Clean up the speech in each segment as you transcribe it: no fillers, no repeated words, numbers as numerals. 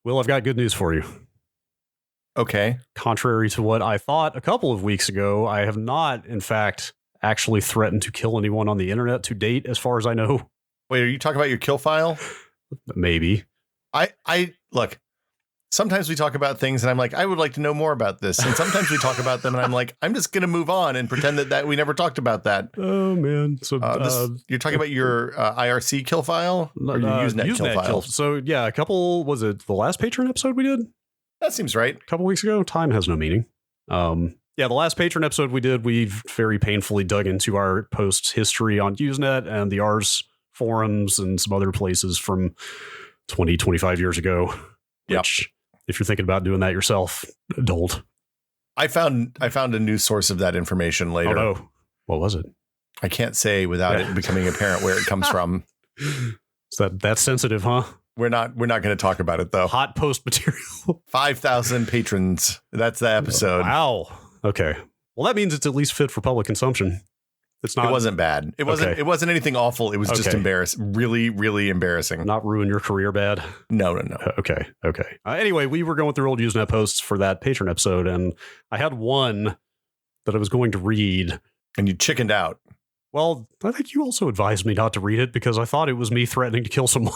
Will, I've got good news for you. Okay. Contrary to what I thought a couple of weeks ago, I have not, in fact, actually threatened to kill anyone on the internet to date, as far as I know. Wait, are you talking about your kill file? Maybe. I look, sometimes we talk about things and I'm like, I would like to know more about this. And sometimes we talk about them and I'm like, I'm just going to move on and pretend that we never talked about that. Oh, man. So you're talking about your IRC kill file or your Usenet kill file? So, yeah, was it the last Patreon episode we did? That seems right. A couple weeks ago. Time has no meaning. Yeah, the last Patreon episode we did, we very painfully dug into our post history on Usenet and the Ars forums and some other places from 20, 25 years ago. Which, if you're thinking about doing that yourself, don't. I found a new source of that information later. Oh, no. What was it? I can't say without it becoming apparent where it comes from. Is that's sensitive, huh? We're not going to talk about it, though. Hot post material. 5,000 patrons. That's the episode. Wow. Okay. Well, that means it's at least fit for public consumption. It's not. It wasn't bad. It wasn't. Okay. It wasn't anything awful. It was just embarrassing. Really, really embarrassing. Not ruin your career bad. No. Okay. Anyway, we were going through old Usenet posts for that Patreon episode, and I had one that I was going to read, and you chickened out. Well, I think you also advised me not to read it because I thought it was me threatening to kill someone.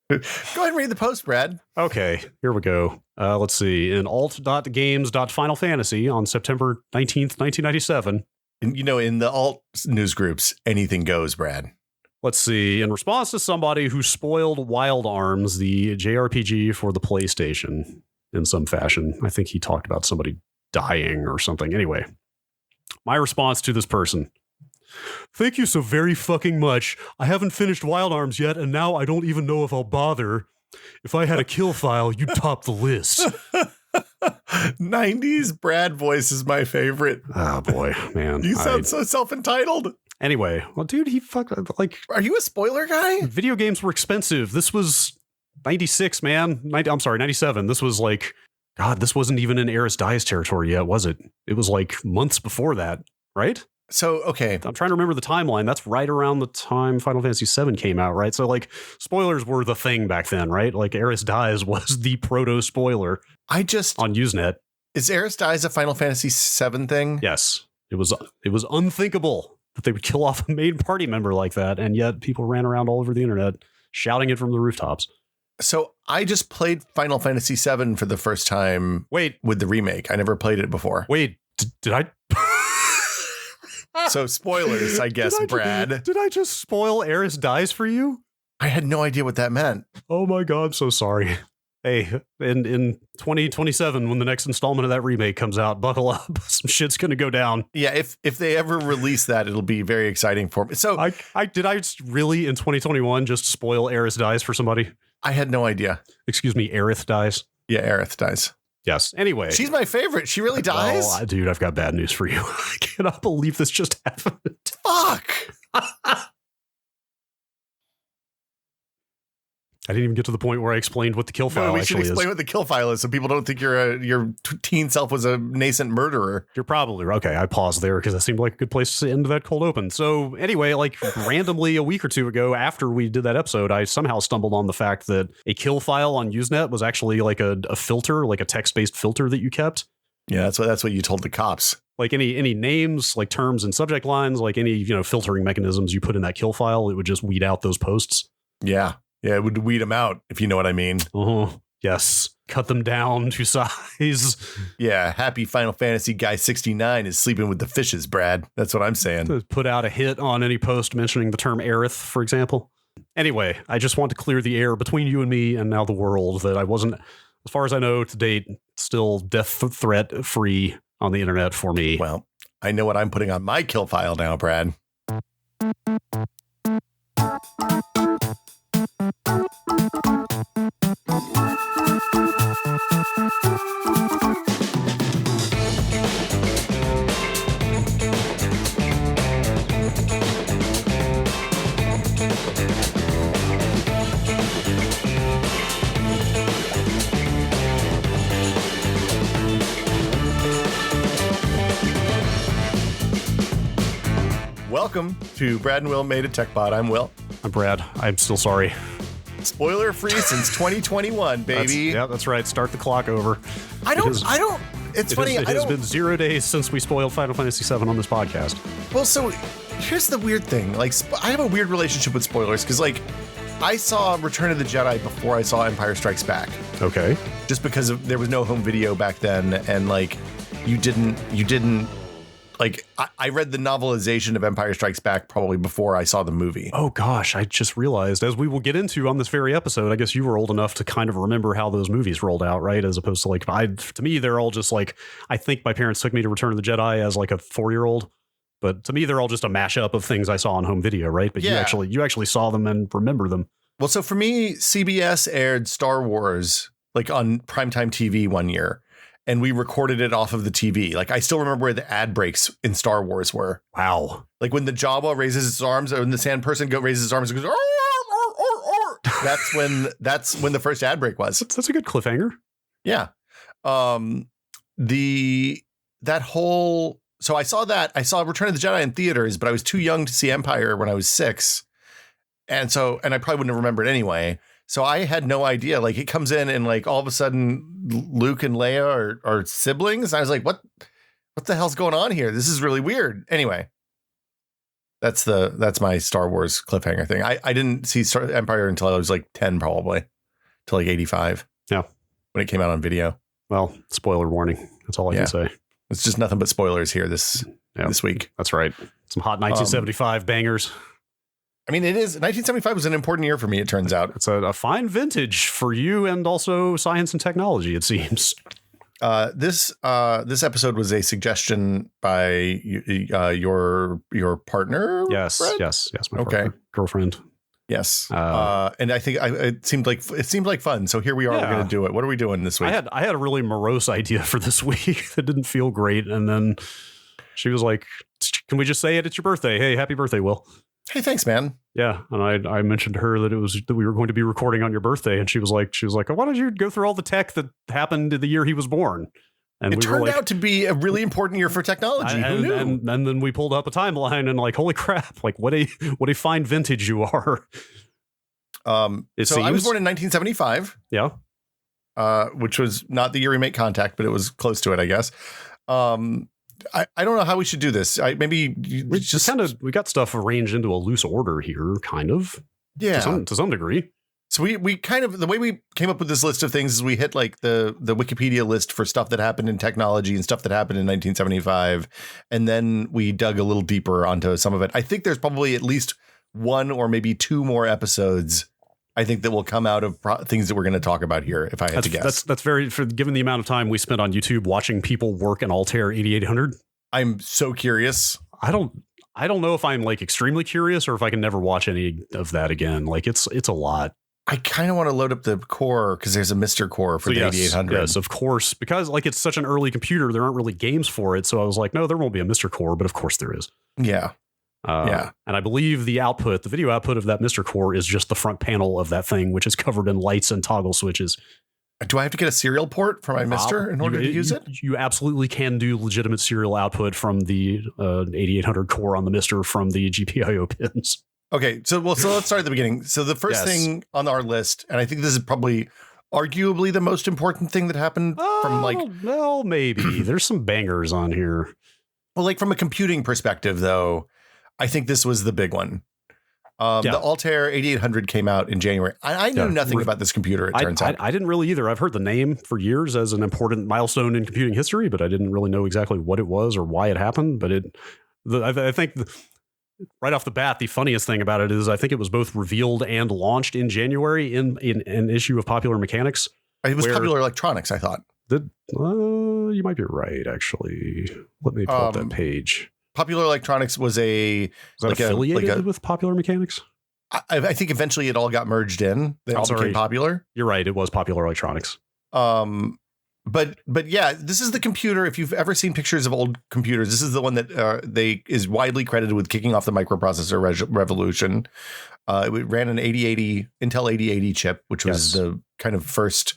Go ahead and read the post, Brad. Okay, here we go. Let's see. In alt.games.finalfantasy on September 19th, 1997. And, in the alt news groups, anything goes, Brad. Let's see. In response to somebody who spoiled Wild Arms, the JRPG for the PlayStation, in some fashion. I think he talked about somebody dying or something. Anyway, my response to this person. Thank you so very fucking much. I haven't finished Wild Arms yet, and now I don't even know if I'll bother. If I had a kill file, you'd top the list. 90s Brad voice is my favorite. Oh, boy, man. You sound so self-entitled. Anyway, well, dude, he fucked, like... Are you a spoiler guy? Video games were expensive. This was 96, man. 97. This was like... God, this wasn't even in Eris Dies territory yet, was it? It was like months before that, right? So, okay. I'm trying to remember the timeline. That's right around the time Final Fantasy VII came out, right? So, like, spoilers were the thing back then, right? Like, Eris Dies was the proto-spoiler on Usenet. Is Eris Dies a Final Fantasy VII thing? Yes. It was unthinkable that they would kill off a main party member like that, and yet people ran around all over the internet shouting it from the rooftops. So, I just played Final Fantasy VII for the first time with the remake. I never played it before. Wait, did I... So spoilers, I guess, Brad. Did I just spoil Eris Dies for you? I had no idea what that meant. Oh my God, I'm so sorry. Hey, in 2027, when the next installment of that remake comes out, buckle up. Some shit's going to go down. Yeah, if they ever release that, it'll be very exciting for me. So did I really in 2021 just spoil Eris Dies for somebody? I had no idea. Excuse me, Aerith Dies? Yeah, Aerith Dies. Yes. Anyway. She's my favorite. She really dies? Oh, dude, I've got bad news for you. I cannot believe this just happened. Fuck. I didn't even get to the point where I explained what the kill file we should explain what the kill file is so people don't think your teen self was a nascent murderer. You're probably right. Okay, I paused there because that seemed like a good place to end that cold open. So anyway, like randomly a week or two ago after we did that episode, I somehow stumbled on the fact that a kill file on Usenet was actually like a filter, like a text-based filter that you kept. Yeah, that's what you told the cops. Like any names, like terms and subject lines, like any, filtering mechanisms you put in that kill file, it would just weed out those posts. Yeah. Yeah, it would weed them out, if you know what I mean. Yes. Cut them down to size. Yeah, happy Final Fantasy guy 69 is sleeping with the fishes, Brad. That's what I'm saying. Put out a hit on any post mentioning the term Aerith, for example. Anyway, I just want to clear the air between you and me and now the world that I wasn't, as far as I know to date, still death threat free on the internet for me. Well, I know what I'm putting on my kill file now, Brad. Welcome to Brad and Will Made a Tech Pod. I'm Will. I'm Brad. I'm still sorry. Spoiler free since 2021, baby. That's right. Start the clock over. It's funny. It has been 0 days since we spoiled Final Fantasy VII on this podcast. Well, so here's the weird thing. Like, I have a weird relationship with spoilers because, like, I saw Return of the Jedi before I saw Empire Strikes Back. Okay. Just because there was no home video back then, and like, you didn't. Like, I read the novelization of Empire Strikes Back probably before I saw the movie. Oh, gosh. I just realized, as we will get into on this very episode, I guess you were old enough to kind of remember how those movies rolled out, right? As opposed to, like, to me, they're all just like, I think my parents took me to Return of the Jedi as like a 4-year-old. But to me, they're all just a mashup of things I saw on home video, right? But yeah. you actually saw them and remember them. Well, so for me, CBS aired Star Wars like on primetime TV one year. And we recorded it off of the TV. Like, I still remember where the ad breaks in Star Wars were. Wow. Like when the Jawa raises his arms and the sand person raises his arms and goes, "Arr, arr, arr, arr." That's when the first ad break was. That's a good cliffhanger. Yeah. So I saw Return of the Jedi in theaters, but I was too young to see Empire when I was 6. And I probably wouldn't have remembered anyway. So I had no idea. Like, it comes in and like all of a sudden Luke and Leia are siblings. I was like, what the hell's going on here? This is really weird. Anyway, that's my Star Wars cliffhanger thing. I didn't see Empire until I was like 10, probably till like 85. Yeah. When it came out on video. Well, spoiler warning. That's all I can say. It's just nothing but spoilers here this week. That's right. Some hot 1975 bangers. I mean, it is. 1975 was an important year for me, it turns out. It's a fine vintage for you and also science and technology, it seems. This episode was a suggestion by your partner. Yes, Fred? yes, my partner, girlfriend. Yes, and I think it seemed like fun. So here we are. Yeah. We're going to do it. What are we doing this week? I had a really morose idea for this week that didn't feel great, and then she was like, "Can we just say it? It's your birthday. Hey, happy birthday, Will." Hey, thanks, man. Yeah, and I mentioned to her that we were going to be recording on your birthday, and she was like, oh, why don't you go through all the tech that happened the year he was born? And it turned out to be a really important year for technology. Who knew? And then we pulled up a timeline, and like, holy crap! Like, what a fine vintage you are. I was born in 1975. Yeah, which was not the year we make contact, but it was close to it, I guess. I don't know how we should do this. We got stuff arranged into a loose order here, kind of. Yeah, to some degree. So we kind of, the way we came up with this list of things is we hit like the Wikipedia list for stuff that happened in technology and stuff that happened in 1975, and then we dug a little deeper onto some of it. I think there's probably at least one or maybe two more episodes, I think, that will come out of things that we're going to talk about here, if I had to guess. That's very, given the amount of time we spent on YouTube watching people work an Altair 8800. I'm so curious. I don't know if I'm like extremely curious or if I can never watch any of that again. Like, it's a lot. I kind of want to load up the core because there's a Mr. Core for the 8800. Yes, of course. Because like it's such an early computer, there aren't really games for it. So I was like, no, there won't be a Mr. Core, but of course there is. Yeah. And I believe the video output of that Mr. Core is just the front panel of that thing, which is covered in lights and toggle switches. Do I have to get a serial port for my Mr. in order to use it? You absolutely can do legitimate serial output from the 8800 core on the Mr. from the GPIO pins. Okay, so let's start at the beginning. So the first thing on our list, and I think this is probably arguably the most important thing that happened well, maybe. There's some bangers on here. Well, like from a computing perspective, though, I think this was the big one. The Altair 8800 came out in January. I knew nothing about this computer, it turns out. I didn't really either. I've heard the name for years as an important milestone in computing history, but I didn't really know exactly what it was or why it happened. But I think right off the bat, the funniest thing about it is I think it was both revealed and launched in January in an issue of Popular Mechanics. It was Popular Electronics, I thought. You might be right, actually. Let me pull up that page. Popular Electronics was affiliated with Popular Mechanics? I think eventually it all got merged in. They all became Popular. You're right. It was Popular Electronics. But yeah, this is the computer. If you've ever seen pictures of old computers, this is the one that is widely credited with kicking off the microprocessor revolution. It ran an Intel 8080 chip, which was the kind of first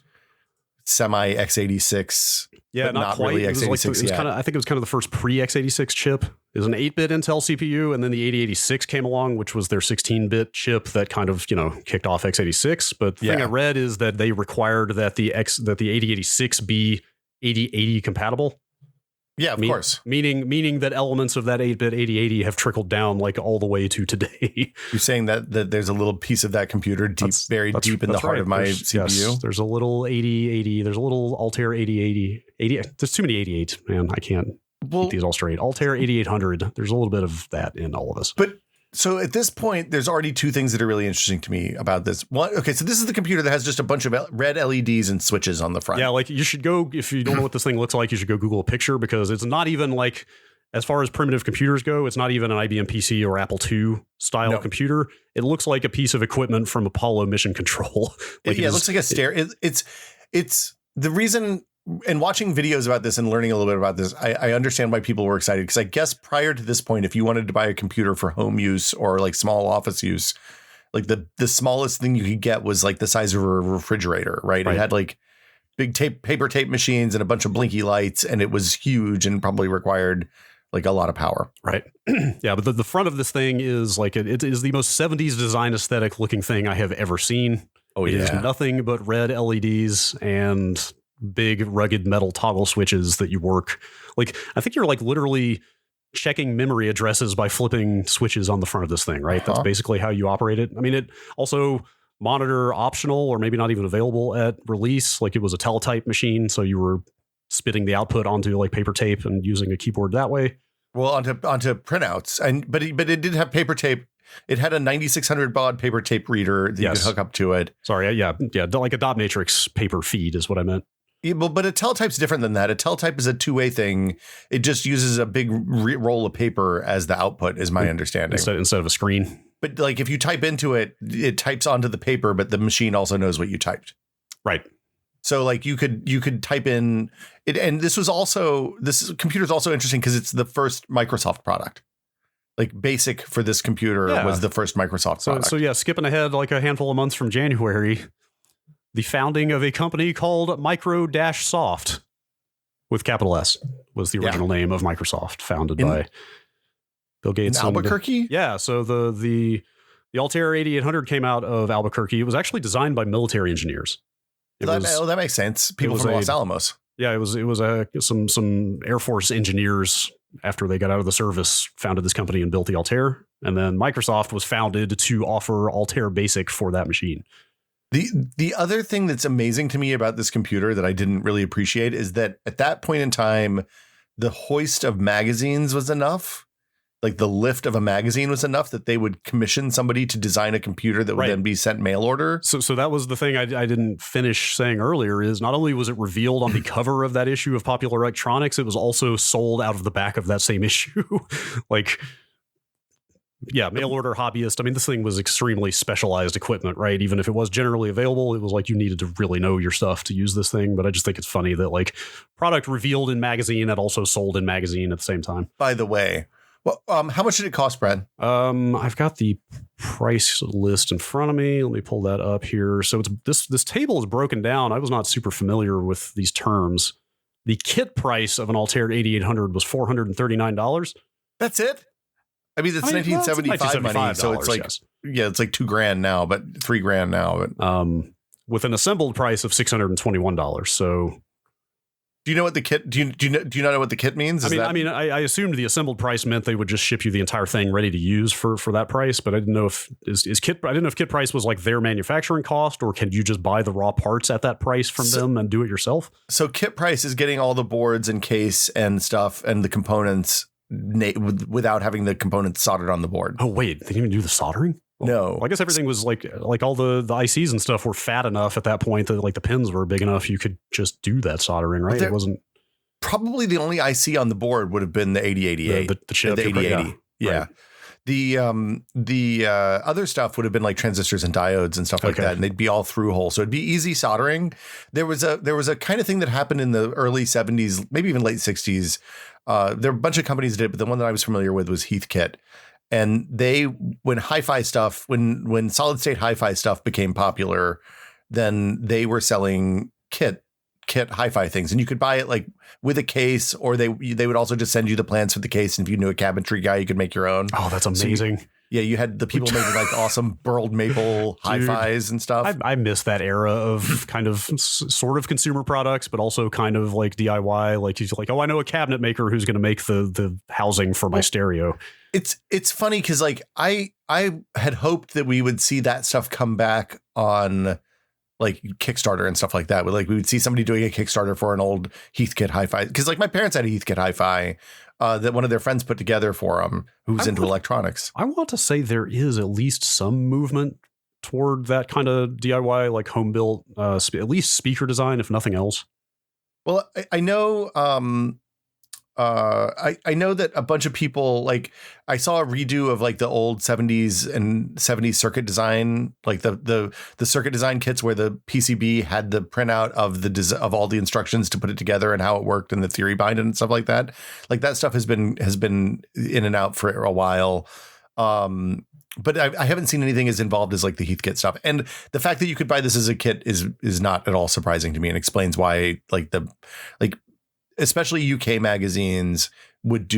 semi x86. Yeah, not quite. Really x86. I think it was kind of the first pre x86 chip. is an 8-bit Intel CPU, and then the 8086 came along, which was their 16-bit chip that kind of, kicked off x86. But the thing I read is that they required that the 8086 be 8080 compatible. Yeah, of course. Meaning that elements of that 8-bit 8080 have trickled down like all the way to today. You're saying that there's a little piece of that computer buried deep in the heart of my CPU? Yes, there's a little 8080. There's a little Altair 8080. There's too many 88, man. I can't keep these all straight. Altair 8800. There's a little bit of that in all of this. But so at this point, there's already two things that are really interesting to me about this. One, okay, so this is the computer that has just a bunch of red LEDs and switches on the front. Yeah, like you should go, if you don't know what this thing looks like, you should go Google a picture, because it's not even like, as far as primitive computers go, it's not even an IBM PC or Apple II style computer. It looks like a piece of equipment from Apollo mission control. It looks like a stereo. It's the reason. And watching videos about this and learning a little bit about this, I understand why people were excited, because I guess prior to this point, if you wanted to buy a computer for home use or like small office use, like the smallest thing you could get was like the size of a refrigerator, right? It had like big paper tape machines and a bunch of blinky lights, and it was huge and probably required like a lot of power. Right. Yeah. But the front of this thing is like, it is the most 70s design aesthetic looking thing I have ever seen. Oh, It is nothing but red LEDs and big rugged metal toggle switches that you work. Like, I think you're like literally checking memory addresses by flipping switches on the front of this thing, right? That's basically how you operate it. I mean, it also monitor optional, or maybe not even available at release. Like, it was a teletype machine, so you were spitting the output onto like paper tape and using a keyboard that way. Well, onto printouts, but it did have paper tape. It had a 9600 baud paper tape reader that you could hook up to it. Sorry, yeah, like a dot matrix paper feed is what I meant. Yeah, but a teletype's different than that. A teletype is a two-way thing. It just uses a big roll of paper as the output, is my understanding. Instead of a screen. But like if you type into it, it types onto the paper, but the machine also knows what you typed. Right. So like you could type in it, and this computer is also interesting because it's the first Microsoft product. Like BASIC for this computer was the first Microsoft product. So skipping ahead like a handful of months from January, the founding of a company called Micro-Soft with capital S was the original name of Microsoft, founded by Bill Gates. In Albuquerque? So the Altair 8800 came out of Albuquerque. It was actually designed by military engineers. That makes sense. People from Los Alamos. Yeah, it was some Air Force engineers, after they got out of the service, founded this company and built the Altair. And then Microsoft was founded to offer Altair BASIC for that machine. The other thing that's amazing to me about this computer that I didn't really appreciate is that at that point in time, the hoist of magazines was enough. Like the lift of a magazine was enough that they would commission somebody to design a computer that would then be sent mail order. So that was the thing I didn't finish saying earlier, is not only was it revealed on the cover of that issue of Popular Electronics, it was also sold out of the back of that same issue. Like, yeah, mail order hobbyist. I mean, this thing was extremely specialized equipment, right? Even if it was generally available, it was like you needed to really know your stuff to use this thing. But I just think it's funny that like product revealed in magazine and also sold in magazine at the same time. By the way, well, how much did it cost, Brad? I've got the price list in front of me. Let me pull that up here. So it's this table is broken down. I was not super familiar with these terms. The kit price of an Altair 8800 was $439. That's it? I mean, it's 1975 money, so it's like it's like $2,000 now, but $3,000 now. But with an assembled price of $621. So, do you know what the kit? Do you not know what the kit means? I assumed the assembled price meant they would just ship you the entire thing ready to use for that price, but I didn't know if kit price was like their manufacturing cost, or can you just buy the raw parts at that price from them and do it yourself? So kit price is getting all the boards and case and stuff and the components without having the components soldered on the board. Oh wait, they didn't even do the soldering? No. Well, I guess everything was like all the ICs and stuff were fat enough at that point that like the pins were big enough you could just do that soldering, right? It wasn't probably the only IC on the board would have been the 8088, the chip, the 8080. Yeah. Right. The other stuff would have been like transistors and diodes and stuff like that, and they'd be all through hole, so it'd be easy soldering. There was a kind of thing that happened in the early 70s, maybe even late 60s. There were a bunch of companies that did it, but the one that I was familiar with was Heathkit. And when hi-fi stuff, when solid state hi-fi stuff became popular, then they were selling kit kit hi-fi things, and you could buy it like with a case, or they would also just send you the plans for the case. And if you knew a cabinetry guy, you could make your own. Oh, that's amazing. So you had the people making like awesome burled maple hi-fis and stuff. I miss that era of kind of sort of consumer products, but also kind of like DIY. Like he's like, oh, I know a cabinet maker who's going to make the housing for my stereo. It's funny because like I had hoped that we would see that stuff come back on like Kickstarter and stuff like that. We would see somebody doing a Kickstarter for an old Heathkit hi-fi, because like my parents had a Heathkit hi-fi that one of their friends put together for them, who's into electronics. I want to say there is at least some movement toward that kind of DIY, like home built, at least speaker design, if nothing else. Well, I know. I know that a bunch of people, like I saw a redo of like the old 70s and 70s circuit design, like the circuit design kits where the PCB had the printout of all the instructions to put it together and how it worked and the theory behind it and stuff like that. Like that stuff has been in and out for a while. But I haven't seen anything as involved as like the Heathkit stuff. And the fact that you could buy this as a kit is not at all surprising to me, and explains why especially UK magazines would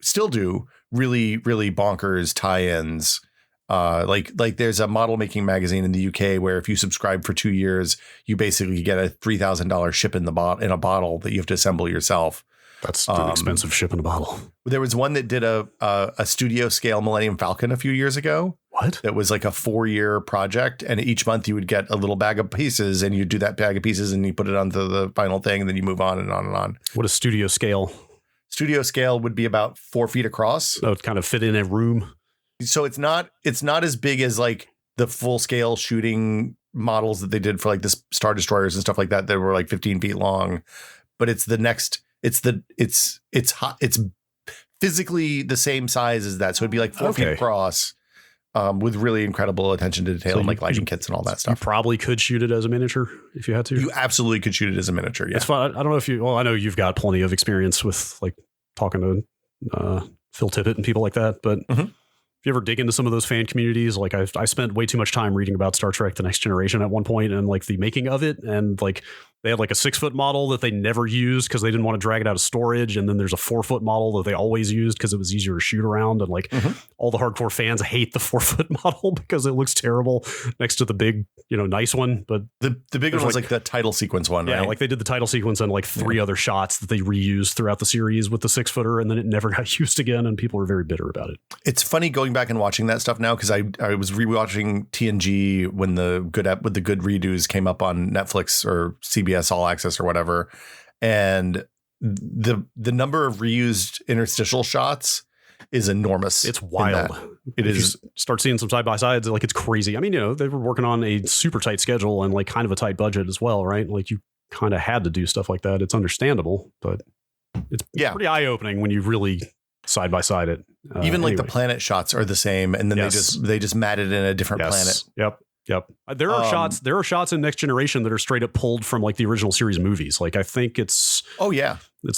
still do really, really bonkers tie-ins. Like there's a model making magazine in the UK where if you subscribe for 2 years, you basically get a $3,000 ship in a bottle that you have to assemble yourself. That's an expensive ship in a bottle. There was one that did a studio scale Millennium Falcon a few years ago. What? That was like a 4-year project, and each month you would get a little bag of pieces, and you do that bag of pieces and you put it onto the final thing, and then you move on and on and on. What is studio scale? Studio scale would be about 4 feet across. Oh, it kind of fit in a room. So it's not as big as like the full scale shooting models that they did for like the Star Destroyers and stuff like that were like 15 feet long, but it's physically the same size as that. So it'd be like 4 feet across. With really incredible attention to detail, and like lighting kits and all that stuff. You probably could shoot it as a miniature if you had to. You absolutely could shoot it as a miniature. Yeah, it's fun. I don't know if I know you've got plenty of experience with like talking to Phil Tippett and people like that, but if you ever dig into some of those fan communities, like I spent way too much time reading about Star Trek: The Next Generation at one point, and like the making of it, and like they had like a 6-foot model that they never used because they didn't want to drag it out of storage, and then there's a 4-foot model that they always used because it was easier to shoot around, and like all the hardcore fans hate the 4-foot model because it looks terrible next to the big, nice one. But the big one was like the title sequence one, yeah, right? like they did the title sequence and like 3 other shots that they reused throughout the series with the 6-footer, and then it never got used again, and people were very bitter about it. It's funny going back and watching that stuff now, because I was rewatching TNG when the good redos came up on Netflix or CBS All Access or whatever, and the number of reused interstitial shots is enormous. It's wild. It is. You start seeing some side by sides, like it's crazy. I mean, they were working on a super tight schedule and like kind of a tight budget as well, right? Like you kind of had to do stuff like that. It's understandable, but it's pretty eye opening when you really side by side it. Even like the planet shots are the same, and then they just matted in a different planet. Yep. There are shots in Next Generation that are straight up pulled from like the original series movies. Like I think it's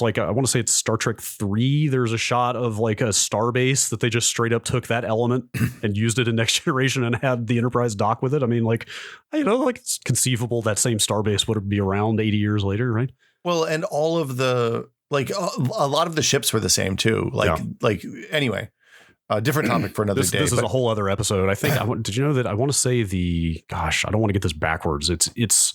like I want to say it's Star Trek 3. There's a shot of like a star base that they just straight up took that element and used it in Next Generation and had the Enterprise dock with it. I mean, like like it's conceivable that same star base would be around 80 years later, right? Well, and all of the like a lot of the ships were the same too. Anyway. Different topic for another day. This is a whole other episode. I think. Did you know that I want to say I don't want to get this backwards. It's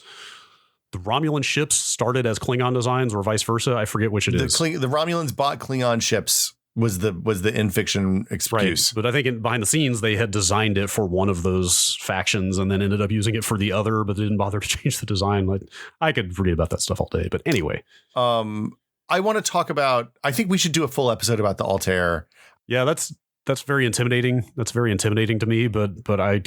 the Romulan ships started as Klingon designs or vice versa. I forget which it is. The Romulans bought Klingon ships was the in fiction excuse. Right. But I think behind the scenes they had designed it for one of those factions and then ended up using it for the other, but they didn't bother to change the design. Like I could read about that stuff all day. But anyway, I want to talk about. I think we should do a full episode about the Altair. Yeah, that's very intimidating. That's very intimidating to me, but I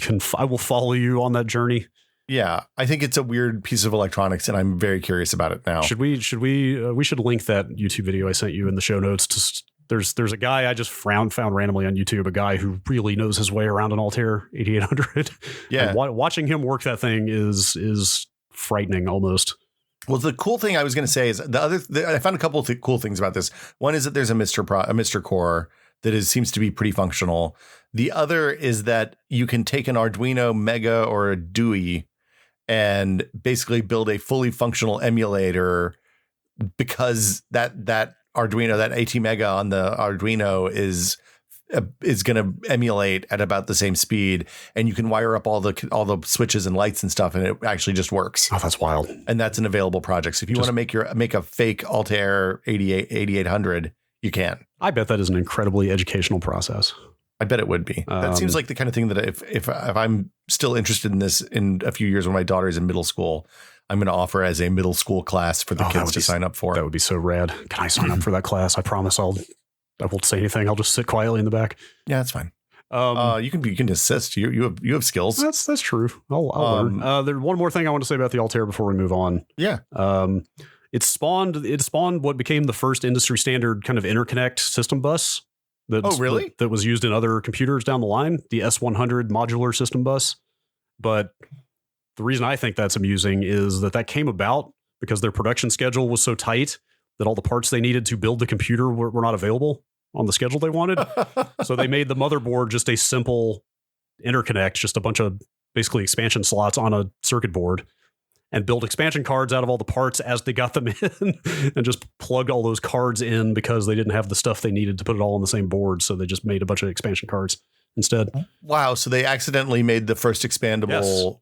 will follow you on that journey. Yeah, I think it's a weird piece of electronics, and I'm very curious about it now. We should link that YouTube video I sent you in the show notes. There's a guy I just found randomly on YouTube, a guy who really knows his way around an Altair 8800. Yeah, and watching him work that thing is frightening almost. Well, the cool thing I was going to say is I found a couple of cool things about this. One is that there's a Mr. core that seems to be pretty functional. The other is that you can take an Arduino Mega or a Dewey and basically build a fully functional emulator, because that Arduino, that ATmega on the Arduino is going to emulate at about the same speed, and you can wire up all the switches and lights and stuff, and it actually just works. Oh, that's wild. And that's an available project. So if you want to make a fake Altair 8800, you can. I bet that is an incredibly educational process. I bet it would be. That seems like the kind of thing that if I'm still interested in this in a few years when my daughter is in middle school, I'm going to offer as a middle school class for the kids to sign up for. That would be so rad. Can I sign up for that class? I promise I won't say anything. I'll just sit quietly in the back. Yeah, that's fine. You can assist. You have skills. That's true. I'll learn. There's one more thing I want to say about the Altair before we move on. Yeah. It spawned what became the first industry standard kind of interconnect system bus. Really? That was used in other computers down the line, the S100 modular system bus. But the reason I think that's amusing is that came about because their production schedule was so tight that all the parts they needed to build the computer were not available on the schedule they wanted. So they made the motherboard just a simple interconnect, just a bunch of basically expansion slots on a circuit board, and build expansion cards out of all the parts as they got them in, and just plug all those cards in because they didn't have the stuff they needed to put it all on the same board. So they just made a bunch of expansion cards instead. Wow. So they accidentally made the first expandable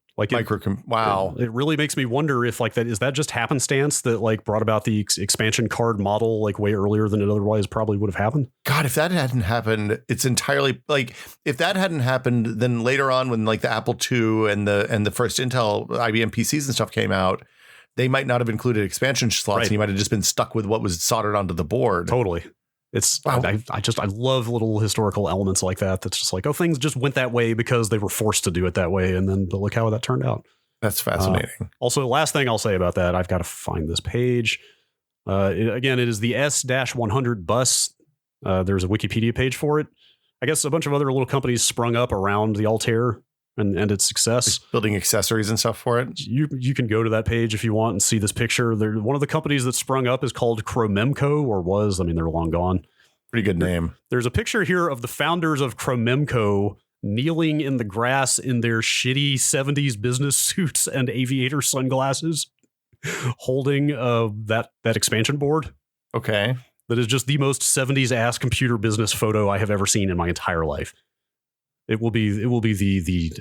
wow. It really makes me wonder if is that just happenstance that brought about the expansion card model way earlier than it otherwise probably would have happened. God, if that hadn't happened, it's entirely if that hadn't happened, then later on when the Apple II and the first Intel IBM PCs and stuff came out, they might not have included expansion slots, and you might have just been stuck with what was soldered onto the board. Totally. It's wow. I love little historical elements like that. That's just things just went that way because they were forced to do it that way. And then look how that turned out. That's fascinating. Also, the last thing I'll say about that, I've got to find this page. It is the S-100 bus. There's a Wikipedia page for it. I guess a bunch of other little companies sprung up around the Altair and its success. Building accessories and stuff for it. You can go to that page if you want and see this picture. One of the companies that sprung up is called Chromemco, or was. I mean, they're long gone. Pretty good name. There's a picture here of the founders of Chromemco kneeling in the grass in their shitty 70s business suits and aviator sunglasses, holding that expansion board. Okay. That is just the most 70s ass computer business photo I have ever seen in my entire life. It will be the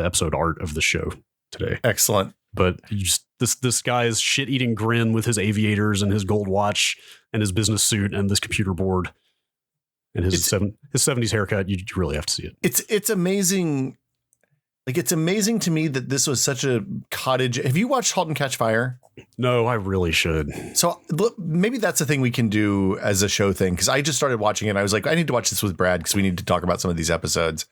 episode art of the show today. Excellent. But this guy's shit-eating grin with his aviators and his gold watch and his business suit and this computer board and his 70s haircut, you really have to see it. It's amazing. It's amazing to me that this was such a cottage. Have you watched *Halt and Catch Fire*? No, I really should. So maybe that's a thing we can do as a show thing, because I just started watching it and I was like, I need to watch this with Brad because we need to talk about some of these episodes.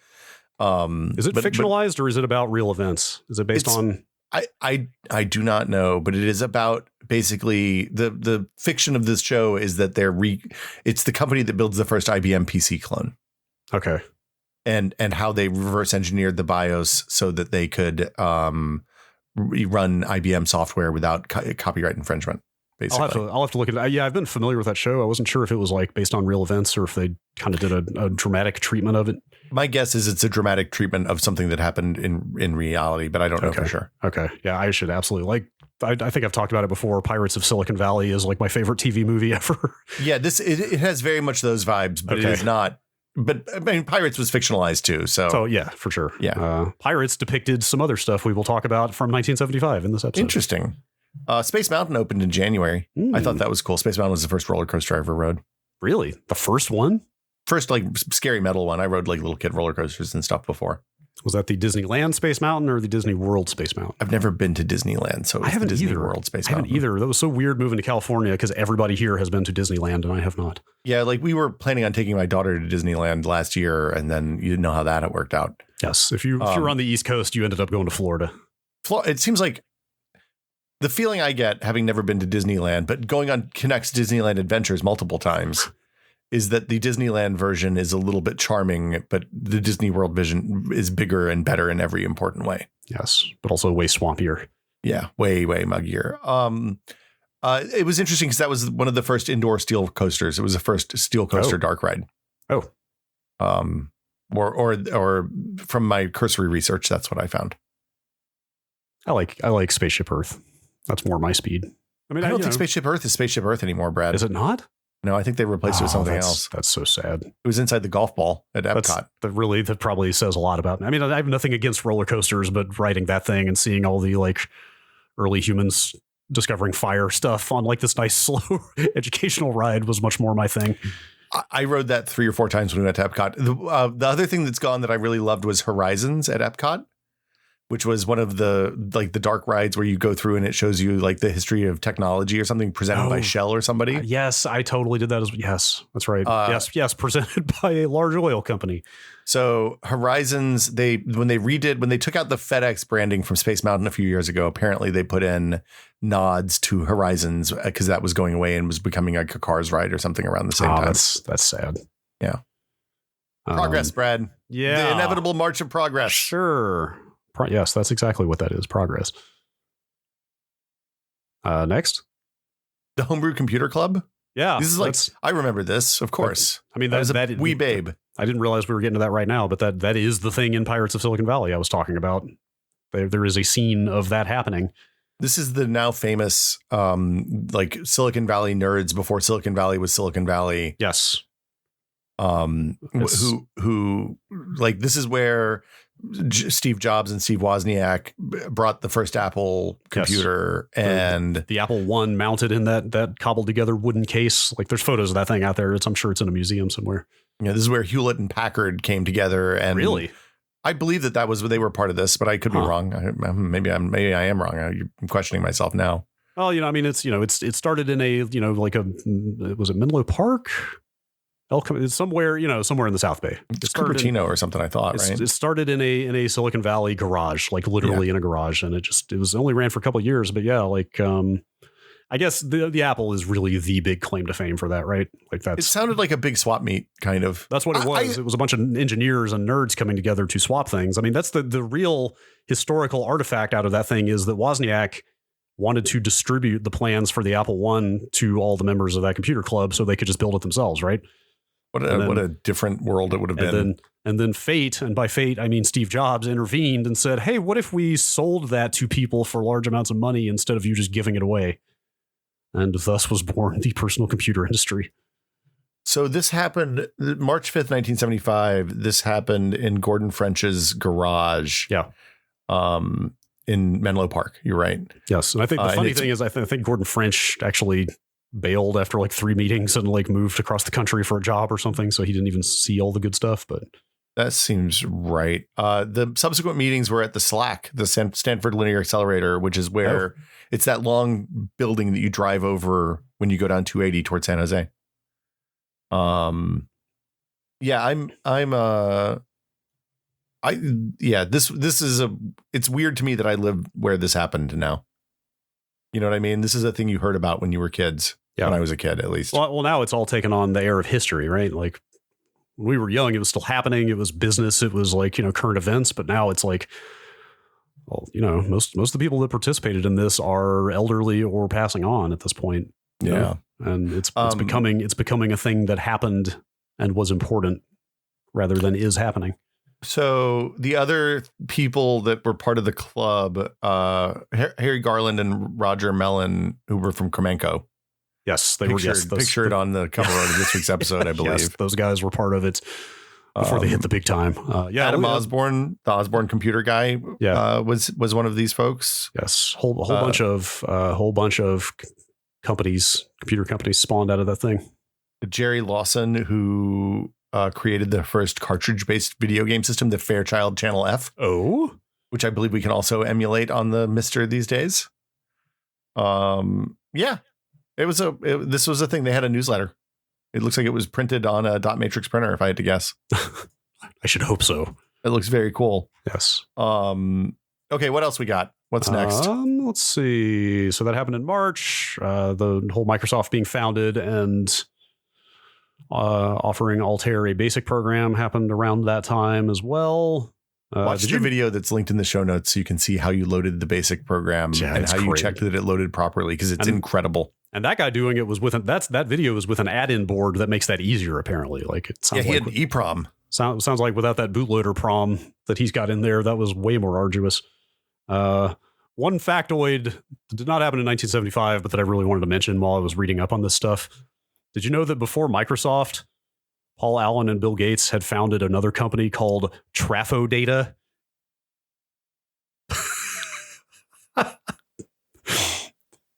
Is it fictionalized or is it about real events? Is it based on? I do not know, but it is about basically the fiction of this show is that it's the company that builds the first IBM PC clone. Okay. And how they reverse engineered the BIOS so that they could run IBM software without copyright infringement. Basically, I'll have to look at it. Yeah, I've been familiar with that show. I wasn't sure if it was based on real events or if they kind of did a dramatic treatment of it. My guess is it's a dramatic treatment of something that happened in reality, but I don't know for sure. Okay. Yeah, I should absolutely I think I've talked about it before. Pirates of Silicon Valley is my favorite TV movie ever. Yeah, it has very much those vibes, but it is not. But I mean, Pirates was fictionalized too. So yeah, for sure. Yeah. Pirates depicted some other stuff we will talk about from 1975 in this episode. Interesting. Space Mountain opened in January. I thought that was cool. Space Mountain was the first roller coaster I ever rode. Really? The first one? First, scary metal one. I rode little kid roller coasters and stuff before. Was that the Disneyland Space Mountain or the Disney World Space Mountain? I've never been to Disneyland, so I haven't Disney either. World Space Mountain. I haven't either. That was so weird moving to California because everybody here has been to Disneyland and I have not. Yeah, we were planning on taking my daughter to Disneyland last year, and then you know how that worked out. Yes, if you were on the East Coast, you ended up going to Florida. It seems like the feeling I get, having never been to Disneyland, but going on Kinect's Disneyland Adventures multiple times, is that the Disneyland version is a little bit charming, but the Disney World vision is bigger and better in every important way. Yes, but also way swampier. Yeah, way muggier. It was interesting because that was one of the first indoor steel coasters. It was the first steel coaster dark ride. Oh. Or from my cursory research, that's what I found. I like Spaceship Earth. That's more my speed. I mean, I don't think Spaceship Earth is Spaceship Earth anymore, Brad. Is it not? No, I think they replaced it with something else. That's so sad. It was inside the golf ball at Epcot. That probably says a lot about me. I mean, I have nothing against roller coasters, but riding that thing and seeing all the like early humans discovering fire stuff on like this nice slow educational ride was much more my thing. I rode that 3 or 4 times when we went to Epcot. The other thing that's gone that I really loved was Horizons at Epcot, which was one of the dark rides where you go through and it shows you like the history of technology or something presented by Shell or somebody. Yes, I totally did that yes, that's right. Yes, presented by a large oil company. So Horizons, when they took out the FedEx branding from Space Mountain a few years ago, apparently they put in nods to Horizons because that was going away and was becoming like a Cars ride or something around the same time. That's sad. Yeah. Progress, Brad. Yeah. The inevitable march of progress. Sure. Yes, that's exactly what that is. Progress. Next. The Homebrew Computer Club. Yeah. This is I remember this, of course. I mean, that was a wee babe. I didn't realize we were getting to that right now, but that is the thing in Pirates of Silicon Valley I was talking about. There is a scene of that happening. This is the now famous like Silicon Valley nerds before Silicon Valley was Silicon Valley. Yes. Who like this is where Steve Jobs and Steve Wozniak brought the first Apple computer, and the Apple I mounted in that cobbled together wooden case. Like there's photos of that thing out there. I'm sure it's in a museum somewhere. Yeah, this is where Hewlett and Packard came together. And really, I believe that was they were part of this, but I could be wrong. Maybe I am wrong. I'm questioning myself now. Well, I mean, it started in a like was it Menlo Park? It's somewhere in the South Bay. It's Cupertino or something, I thought, right? It started in a Silicon Valley garage, like literally in a garage, and it was only ran for a couple of years, but yeah, like I guess the Apple is really the big claim to fame for that, right? Like it sounded like a big swap meet, kind of. That's what it was. It was a bunch of engineers and nerds coming together to swap things. I mean, that's the real historical artifact out of that thing is that Wozniak wanted to distribute the plans for the Apple I to all the members of that computer club so they could just build it themselves, right? What a different world it would have been. And then fate, and by fate, I mean Steve Jobs, intervened and said, hey, what if we sold that to people for large amounts of money instead of you just giving it away? And thus was born the personal computer industry. So this happened March 5th, 1975. This happened in Gordon French's garage. Yeah. In Menlo Park. You're right. Yes. And I think the funny thing is I think Gordon French actually bailed after like 3 meetings and like moved across the country for a job or something. So he didn't even see all the good stuff, but that seems right. The subsequent meetings were at the SLAC, the Stanford Linear Accelerator, which is where it's that long building that you drive over when you go down 280 towards San Jose. It's weird to me that I live where this happened now. You know what I mean? This is a thing you heard about when you were kids. Yeah. When I was a kid, at least. Well, now it's all taken on the air of history, right? Like when we were young, it was still happening. It was business. It was like, current events. But now it's like, well, most of the people that participated in this are elderly or passing on at this point. Yeah. And it's becoming a thing that happened and was important rather than is happening. So the other people that were part of the club, Harry Garland and Roger Mellon, who were from Kremenko. Yes, they pictured on the cover of this week's episode, I believe. Yes, those guys were part of it before they hit the big time. Adam Osborne, the Osborne computer guy, was one of these folks. Yes, whole bunch of companies, computer companies, spawned out of that thing. Jerry Lawson, who created the first cartridge-based video game system, the Fairchild Channel F. Oh, which I believe we can also emulate on the Mister these days. Yeah. This was a thing. They had a newsletter. It looks like it was printed on a dot matrix printer, if I had to guess. I should hope so. It looks very cool. Yes. Okay, what else we got? What's next? Let's see. So that happened in March. The whole Microsoft being founded and offering Altair a basic program happened around that time as well. Watch the video that's linked in the show notes so you can see how you loaded the basic program and how you checked that it loaded properly, because it's incredible. And that guy doing it was with that video was with an add-in board that makes that easier, apparently. Like it sounds he had EEPROM. Sounds like without that bootloader prom that he's got in there, that was way more arduous. one factoid that did not happen in 1975, but that I really wanted to mention while I was reading up on this stuff. Did you know that before Microsoft, Paul Allen and Bill Gates had founded another company called Traf-O-Data?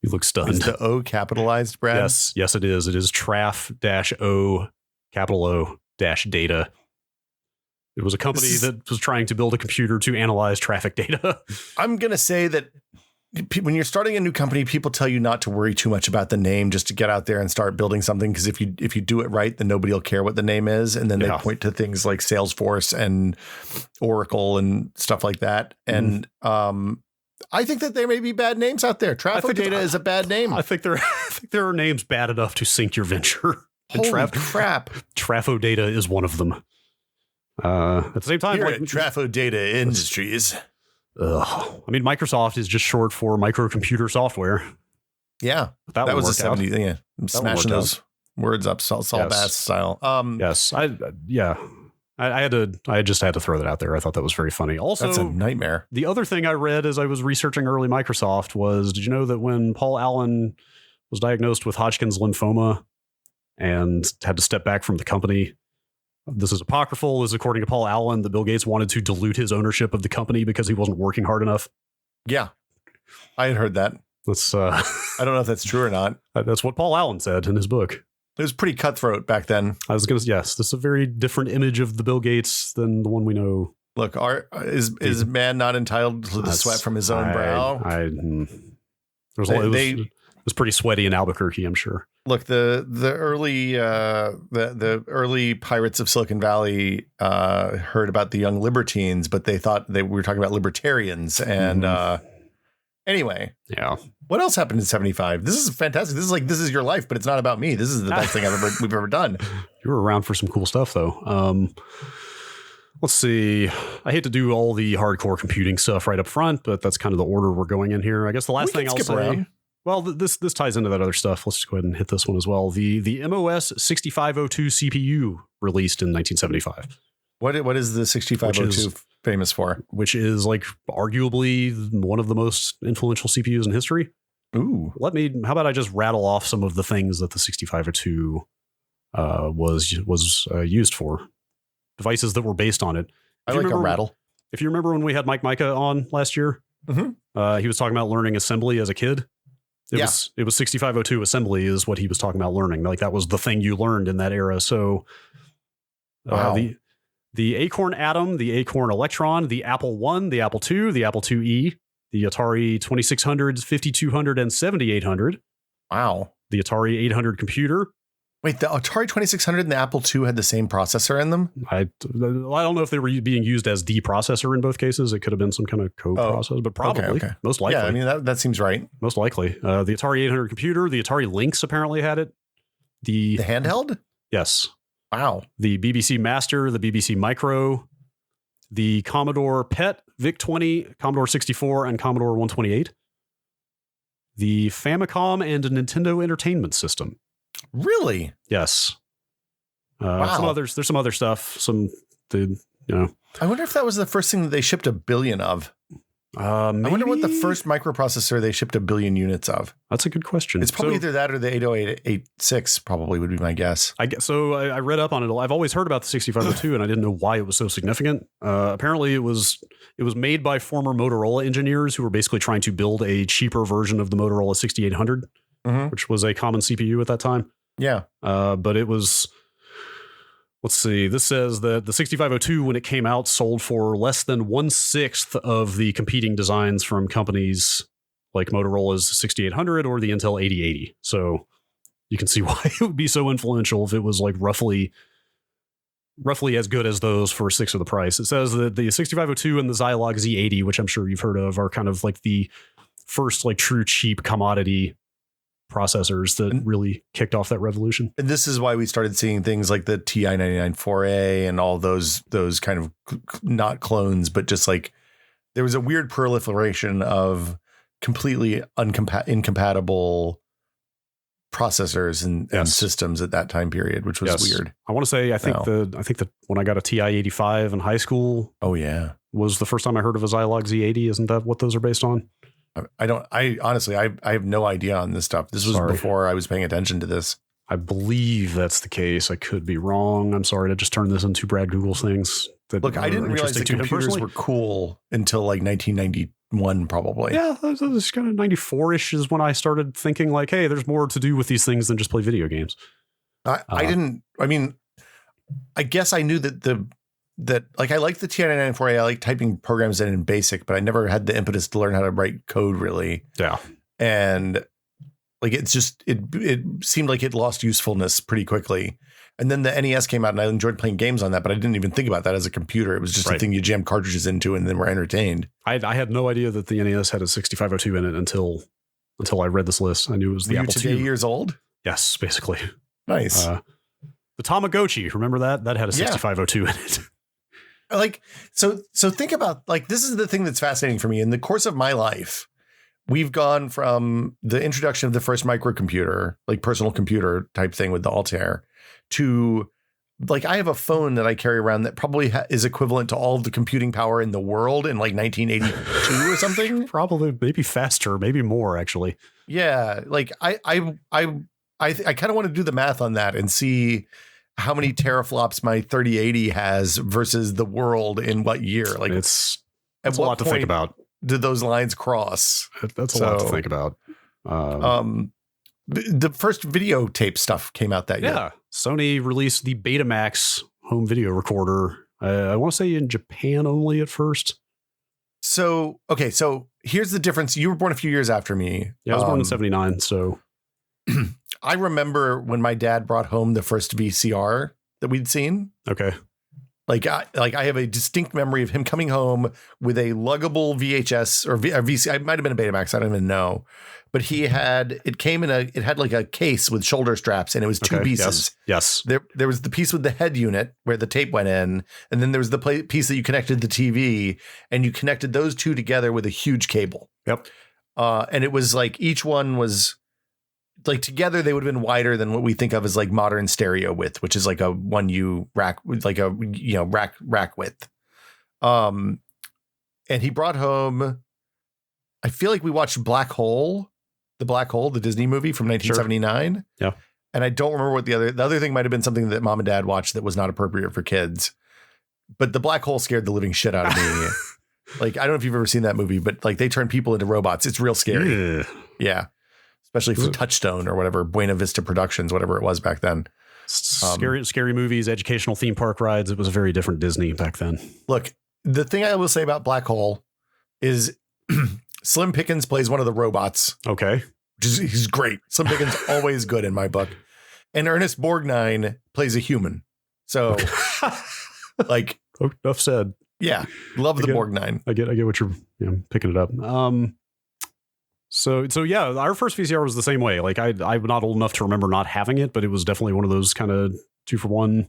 You look stunned. Is the O capitalized, Brad? Yes, it is. It is Traf-O, capital O, data. It was a company that was trying to build a computer to analyze traffic data. I'm going to say that when you're starting a new company, people tell you not to worry too much about the name, just to get out there and start building something. Because if you do it right, then nobody will care what the name is. And then they point to things like Salesforce and Oracle and stuff like that. And I think that there may be bad names out there. Traf-O-Data is a bad name. I think there are names bad enough to sink your venture. Holy crap. Traf-O-Data is one of them. At the same time, here at Traf-O-Data Industries. I mean, Microsoft is just short for microcomputer software. Yeah, that was a 70s. Yeah, I'm smashing those words up, Saul Bass style. Yes, I just had to throw that out there. I thought that was very funny. Also, that's a nightmare. The other thing I read as I was researching early Microsoft was, did you know that when Paul Allen was diagnosed with Hodgkin's lymphoma and had to step back from the company? This is apocryphal. This is according to Paul Allen, that Bill Gates wanted to dilute his ownership of the company because he wasn't working hard enough. Yeah, I had heard that. That's I don't know if that's true or not. That's what Paul Allen said in his book. It was pretty cutthroat back then. I was going to yes, this is a very different image of the Bill Gates than the one we know. Look, is man not entitled to the sweat from his own brow? It was pretty sweaty in Albuquerque, I'm sure. Look, the early pirates of Silicon Valley heard about the young libertines, but they thought we were talking about libertarians. And anyway, yeah. What else happened in 75? This is fantastic. This is your life, but it's not about me. This is the best thing we've ever done. You were around for some cool stuff, though. Let's see. I hate to do all the hardcore computing stuff right up front, but that's kind of the order we're going in here. I guess the last thing I'll say. Around. Well, this ties into that other stuff. Let's just go ahead and hit this one as well. The MOS 6502 CPU released in 1975. What is the 6502 famous for? Which is like arguably one of the most influential CPUs in history. Ooh. How about I just rattle off some of the things that the 6502 was used for? Devices that were based on it. I like a rattle. If you remember when we had Mike Micah on last year, he was talking about learning assembly as a kid. It was 6502 assembly is what he was talking about learning. Like that was the thing you learned in that era. So the Acorn Atom, the Acorn Electron, the Apple I, the Apple II, the Apple IIe, the Atari 2600s, 5200, and 7800. Wow. The Atari 800 computer. Wait, the Atari 2600 and the Apple II had the same processor in them? I don't know if they were being used as the processor in both cases. It could have been some kind of co-processor, but probably. Okay. Most likely. Yeah, I mean, that seems right. Most likely. The Atari 800 computer, the Atari Lynx apparently had it. The handheld? Yes. Wow. The BBC Master, the BBC Micro, the Commodore PET, VIC-20, Commodore 64, and Commodore 128. The Famicom and a Nintendo Entertainment System. Really? Yes. Wow. There's some other stuff. I wonder if that was the first thing that they shipped 1 billion of. I wonder what the first microprocessor they shipped 1 billion units of. That's a good question. It's probably either that or the 80886 probably would be my guess. I read up on it. I've always heard about the 6502 and I didn't know why it was so significant. Apparently it was made by former Motorola engineers who were basically trying to build a cheaper version of the Motorola 6800, which was a common CPU at that time. Yeah. But it was... Let's see. This says that the 6502, when it came out, sold for less than 1/6 of the competing designs from companies like Motorola's 6800 or the Intel 8080. So you can see why it would be so influential if it was like roughly as good as those for 1/6 of the price. It says that the 6502 and the Zilog Z80, which I'm sure you've heard of, are kind of like the first like true cheap commodity processors that really kicked off that revolution. And this is why we started seeing things like the TI-99 4A and all those kind of not clones, but just like there was a weird proliferation of completely incompatible processors and systems at that time period, which was weird. I want to say I think that when I got a TI-85 in high school, oh yeah, was the first time I heard of a Zilog Z80. Isn't that what those are based on? I honestly, I have no idea on this stuff. This was before I was paying attention to this. I believe that's the case. I could be wrong. I'm sorry to just turn this into Brad Google's things. Look, I didn't realize that computers were cool until like 1991, probably. Yeah, that was kind of 94-ish is when I started thinking like, hey, there's more to do with these things than just play video games. I guess I knew that like I liked the TI-94. I like typing programs in BASIC, but I never had the impetus to learn how to write code really. Yeah. And like, it's just, it seemed like it lost usefulness pretty quickly. And then the NES came out and I enjoyed playing games on that, but I didn't even think about that as a computer. It was just a thing you jam cartridges into and then were entertained. I had no idea that the NES had a 6502 in it until I read this list. I knew it was the Apple II. Today years old? Yes, basically. Nice. The Tamagotchi, remember that? That had a 6502 in it. Like, so think about, like, this is the thing that's fascinating for me. In the course of my life, we've gone from the introduction of the first microcomputer, like personal computer type thing with the Altair, to like, I have a phone that I carry around that probably is equivalent to all of the computing power in the world in like 1982 or something. Probably, maybe faster, maybe more actually. Yeah. Like I kind of want to do the math on that and see how many teraflops my 3080 has versus the world in what year. Like it's a lot to think about. Did those lines cross? That's a lot to think about. The first videotape stuff came out that year. Yeah. Sony released the Betamax home video recorder. I want to say in Japan only at first. So, okay. So here's the difference. You were born a few years after me. Yeah, I was born in 79. So I remember when my dad brought home the first VCR that we'd seen. Okay. Like I have a distinct memory of him coming home with a luggable VHS or VC. It might have been a Betamax. I don't even know. But it had like a case with shoulder straps and it was two pieces. Yes. There was the piece with the head unit where the tape went in. And then there was the piece that you connected the TV and you connected those two together with a huge cable. Yep. And it was like each one was like together they would have been wider than what we think of as like modern stereo width, which is like a 1U rack, like a, rack width. And he brought home, I feel like we watched the Disney movie from 1979. Sure. Yeah. And I don't remember what the other thing might've been something that mom and dad watched that was not appropriate for kids, but the black hole scared the living shit out of me. Like, I don't know if you've ever seen that movie, but like they turn people into robots. It's real scary. Yeah. Especially for Touchstone or whatever, Buena Vista Productions, whatever it was back then. Scary movies, educational theme park rides. It was a very different Disney back then. Look, the thing I will say about Black Hole is Slim Pickens plays one of the robots. Okay. He's great. Slim Pickens always good in my book. And Ernest Borgnine plays a human. So like enough said. Yeah. Love the Borgnine. I get what you're picking it up. So yeah, our first VCR was the same way. Like I'm not old enough to remember not having it, but it was definitely one of those kind of 2-for-1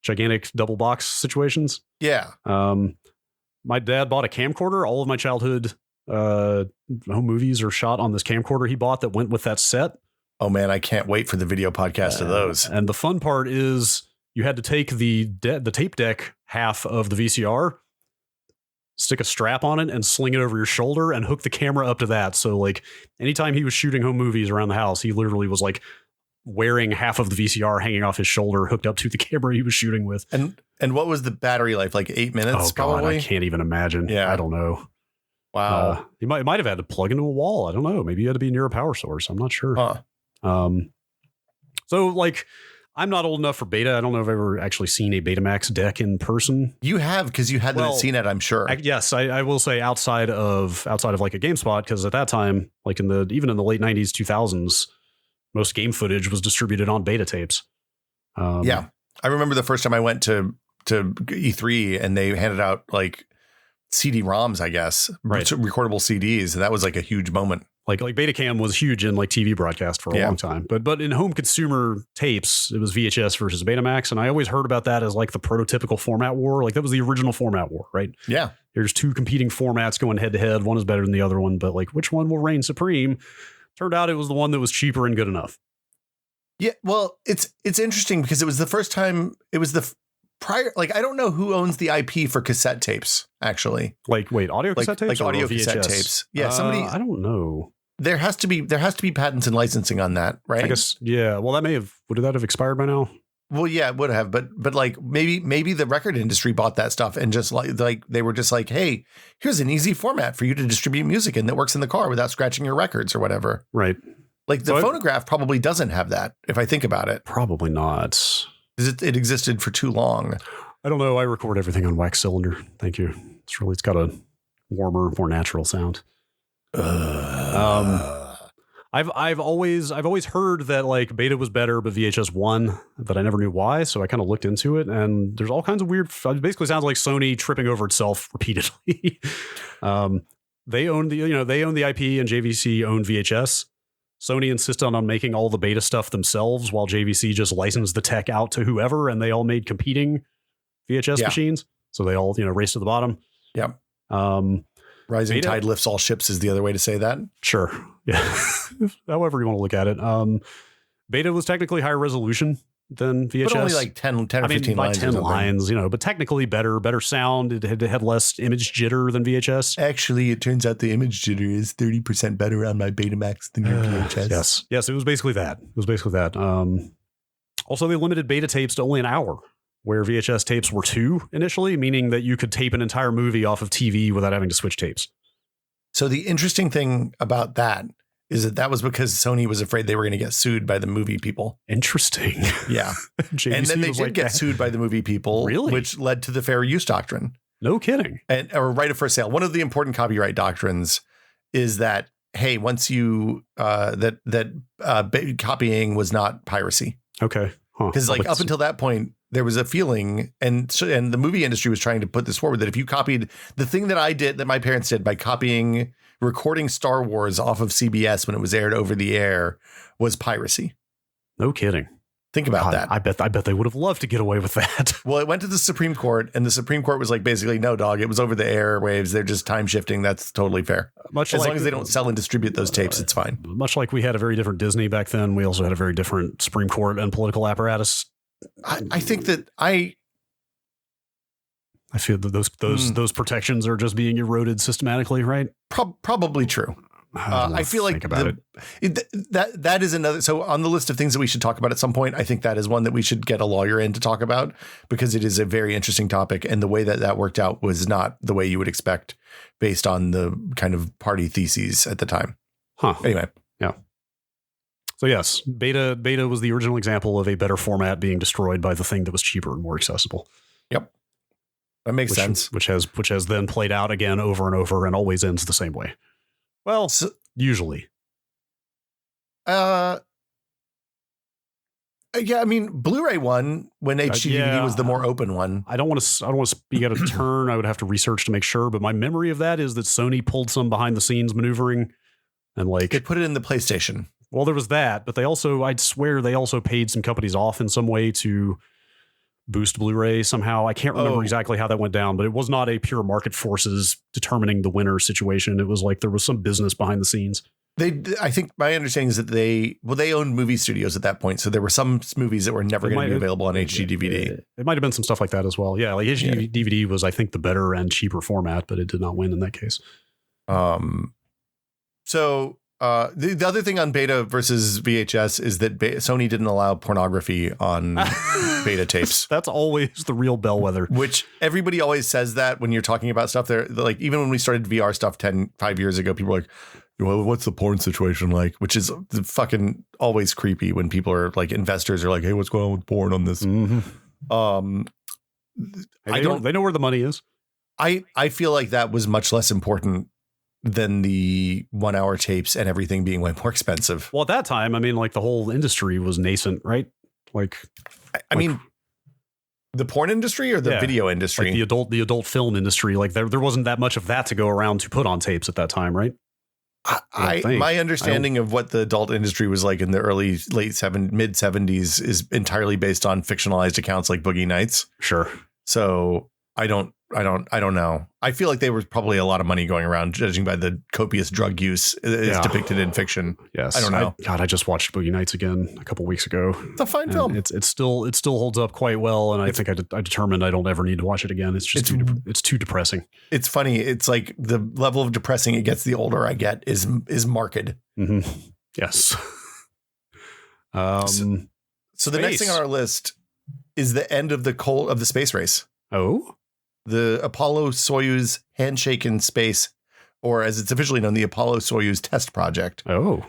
gigantic double box situations. Yeah. My dad bought a camcorder. All of my childhood home movies are shot on this camcorder he bought that went with that set. Oh man, I can't wait for the video podcast of those. And the fun part is you had to take the tape deck half of the VCR, stick a strap on it and sling it over your shoulder and hook the camera up to that. So like anytime he was shooting home movies around the house, he literally was like wearing half of the VCR hanging off his shoulder, hooked up to the camera he was shooting with. And what was the battery life? Like 8 minutes? Oh God, I can't even imagine. Yeah. I don't know. Wow. He might have had to plug into a wall. I don't know. Maybe you had to be near a power source. I'm not sure. So like, I'm not old enough for beta. I don't know if I've ever actually seen a Betamax deck in person. You have, because you had them at CNET, I'm sure. Yes, I will say outside of like a GameSpot, because at that time, like even in the late 90s, 2000s, most game footage was distributed on beta tapes. Yeah, I remember the first time I went to E3 and they handed out like CD-ROMs, I guess, right, recordable CDs, and that was like a huge moment. Like Betacam was huge in like TV broadcast for a long time, but in home consumer tapes, it was VHS versus Betamax, and I always heard about that as like the prototypical format war. Like that was the original format war, right? Yeah, there's two competing formats going head to head. One is better than the other one, but like which one will reign supreme? Turned out it was the one that was cheaper and good enough. Yeah, well, it's interesting because it was the first time. It was the prior, like, I don't know who owns the IP for cassette tapes, actually. Like, wait, audio cassette tapes? Like audio or VHS? cassette tapes. Yeah, somebody. I don't know. There has to be patents and licensing on that, right? I guess, yeah. Well, would that have expired by now? Well, yeah, it would have, but like maybe the record industry bought that stuff and just like they were just like, hey, here's an easy format for you to distribute music in that works in the car without scratching your records or whatever. Right. Like the phonograph probably doesn't have that, if I think about it. Probably not. It existed for too long. I don't know. I record everything on wax cylinder. Thank you. It's got a warmer, more natural sound. I've always heard that like beta was better, but VHS won, but I never knew why. So I kind of looked into it, and there's all kinds of weird. It basically sounds like Sony tripping over itself repeatedly. They own the IP, and JVC owned VHS. Sony insisted on making all the beta stuff themselves, while JVC just licensed the tech out to whoever, and they all made competing VHS machines. So they all raced to the bottom. Yep. Rising beta, tide lifts all ships is the other way to say that. Sure. Yeah. However you want to look at it. Beta was technically higher resolution than VHS. But only like 10 or 15 lines. 10 lines, but technically better sound. It had less image jitter than VHS. Actually, it turns out the image jitter is 30% better on my Betamax than your VHS. Yes, it was basically that. Also, they limited beta tapes to only an hour, where VHS tapes were 2 initially, meaning that you could tape an entire movie off of TV without having to switch tapes. So the interesting thing about that is that was because Sony was afraid they were going to get sued by the movie people. Interesting. Yeah. And then they did get sued by the movie people, really? Which led to the fair use doctrine. No kidding. Or right of first sale. One of the important copyright doctrines is that, hey, once you copying was not piracy. Okay. Because up until that point, there was a feeling, and the movie industry was trying to put this forward, that if you copied the thing that my parents did by recording Star Wars off of CBS when it was aired over the air was piracy. No kidding. Think about that. I bet they would have loved to get away with that. Well, it went to the Supreme Court, and the Supreme Court was like, basically, no, dog, it was over the airwaves. They're just time shifting. That's totally fair. As long as they don't sell and distribute those tapes, it's fine. Much like we had a very different Disney back then, we also had a very different Supreme Court and political apparatus. I think that I feel that those protections are just being eroded systematically, right? Probably true. I feel like that is another. So on the list of things that we should talk about at some point, I think that is one that we should get a lawyer in to talk about, because it is a very interesting topic. And the way that worked out was not the way you would expect based on the kind of party theses at the time. Huh. Anyway. Yeah. So yes, beta was the original example of a better format being destroyed by the thing that was cheaper and more accessible. Yep. That makes sense. Which has then played out again over and over and always ends the same way. Well, usually. Yeah, I mean, Blu-ray won when HD DVD was the more open one. I don't want to speak out of turn. I would have to research to make sure, but my memory of that is that Sony pulled some behind the scenes maneuvering, and they put it in the PlayStation. Well, there was that, but I'd swear they also paid some companies off in some way to boost Blu-ray somehow. I can't remember exactly how that went down, but it was not a pure market forces determining the winner situation. It was like there was some business behind the scenes. I think my understanding is that they owned movie studios at that point. So there were some movies that were never going to be available on HD DVD. It might have been some stuff like that as well. Yeah. Like HD DVD was, I think, the better and cheaper format, but it did not win in that case. So the other thing on beta versus VHS is that Sony didn't allow pornography on beta tapes. That's always the real bellwether. Which everybody always says that when you're talking about stuff. They're like, even when we started VR stuff 5 years ago, people were like, well, what's the porn situation like? Which is fucking always creepy when people are like, investors are like, hey, what's going on with porn on this? Mm-hmm. They know where the money is. I feel like that was much less important than the 1 hour tapes and everything being way more expensive. Well, at that time, I mean, like the whole industry was nascent, right? I mean, the porn industry or the video industry? Like the adult film industry. Like there wasn't that much of that to go around to put on tapes at that time, right? My understanding of what the adult industry was like in the mid 70s is entirely based on fictionalized accounts like Boogie Nights. Sure. So I don't don't know. I feel like there was probably a lot of money going around, judging by the copious drug use is depicted in fiction. Yes, I don't know. I just watched Boogie Nights again a couple weeks ago. It's a fine film. It still holds up quite well, and I think I determined I don't ever need to watch it again. It's just it's too depressing. It's funny. It's like the level of depressing it gets the older I get is marked. Mm-hmm. Yes. So the next thing on our list is the end of the space race. Oh. The Apollo-Soyuz handshake in space, or as it's officially known, the Apollo-Soyuz test project. Oh.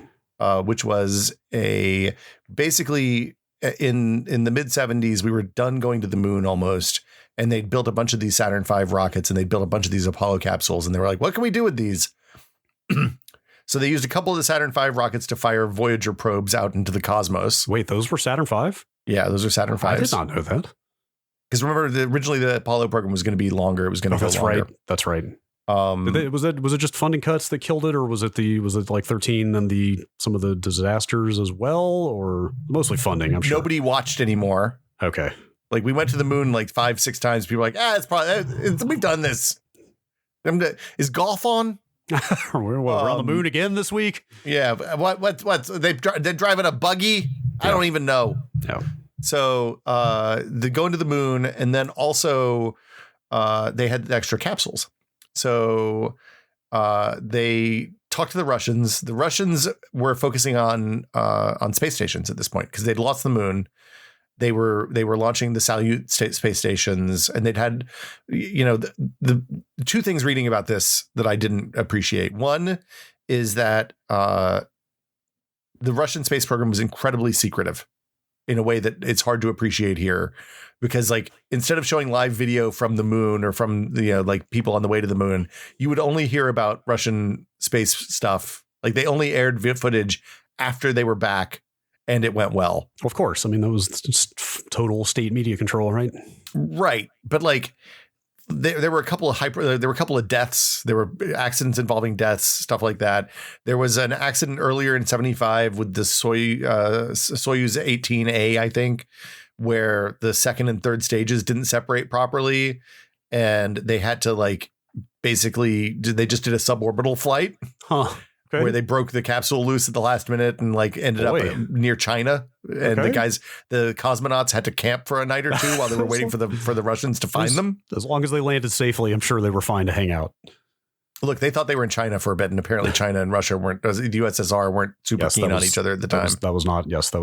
Which was basically in the mid 70s, we were done going to the moon almost. And they'd built a bunch of these Saturn V rockets and they'd built a bunch of these Apollo capsules. And they were like, what can we do with these? So they used a couple of the Saturn V rockets to fire Voyager probes out into the cosmos. Wait, those were Saturn V? Yeah, those are Saturn V's. I did not know that. Because remember, originally the Apollo program was going to be longer. It was going to go longer. That's right. Was it just funding cuts that killed it, or was it like 13 and some of the disasters as well, or mostly funding? I'm sure nobody watched anymore. Okay, like we went to the moon like 5-6 times. People were like, it's probably we've done this. Is golf on? We're on the moon again this week. Yeah. What? They're driving a buggy. Yeah. I don't even know. No. So they go into the moon, and then also they had extra capsules. So they talked to the Russians. The Russians were focusing on space stations at this point because they'd lost the moon. They were launching the Salyut space stations, and they'd had, the two things reading about this that I didn't appreciate. One is that the Russian space program was incredibly secretive in a way that it's hard to appreciate here, because like instead of showing live video from the moon or from like people on the way to the moon, you would only hear about Russian space stuff. Like they only aired footage after they were back and it went well. Of course. I mean, that was just total state media control, right? Right. But like there were a couple of deaths. There were accidents involving deaths, stuff like that. There was an accident earlier in 75 with the Soyuz 18A, I think, where the second and third stages didn't separate properly. And they had to they just did a suborbital flight. Huh. Okay. Where they broke the capsule loose at the last minute and ended up near China. And the cosmonauts had to camp for a night or two while they were waiting for the Russians to find them. As long as they landed safely, I'm sure they were fine to hang out. Look, they thought they were in China for a bit, and apparently China and Russia weren't. The USSR weren't super keen on each other at the time. That was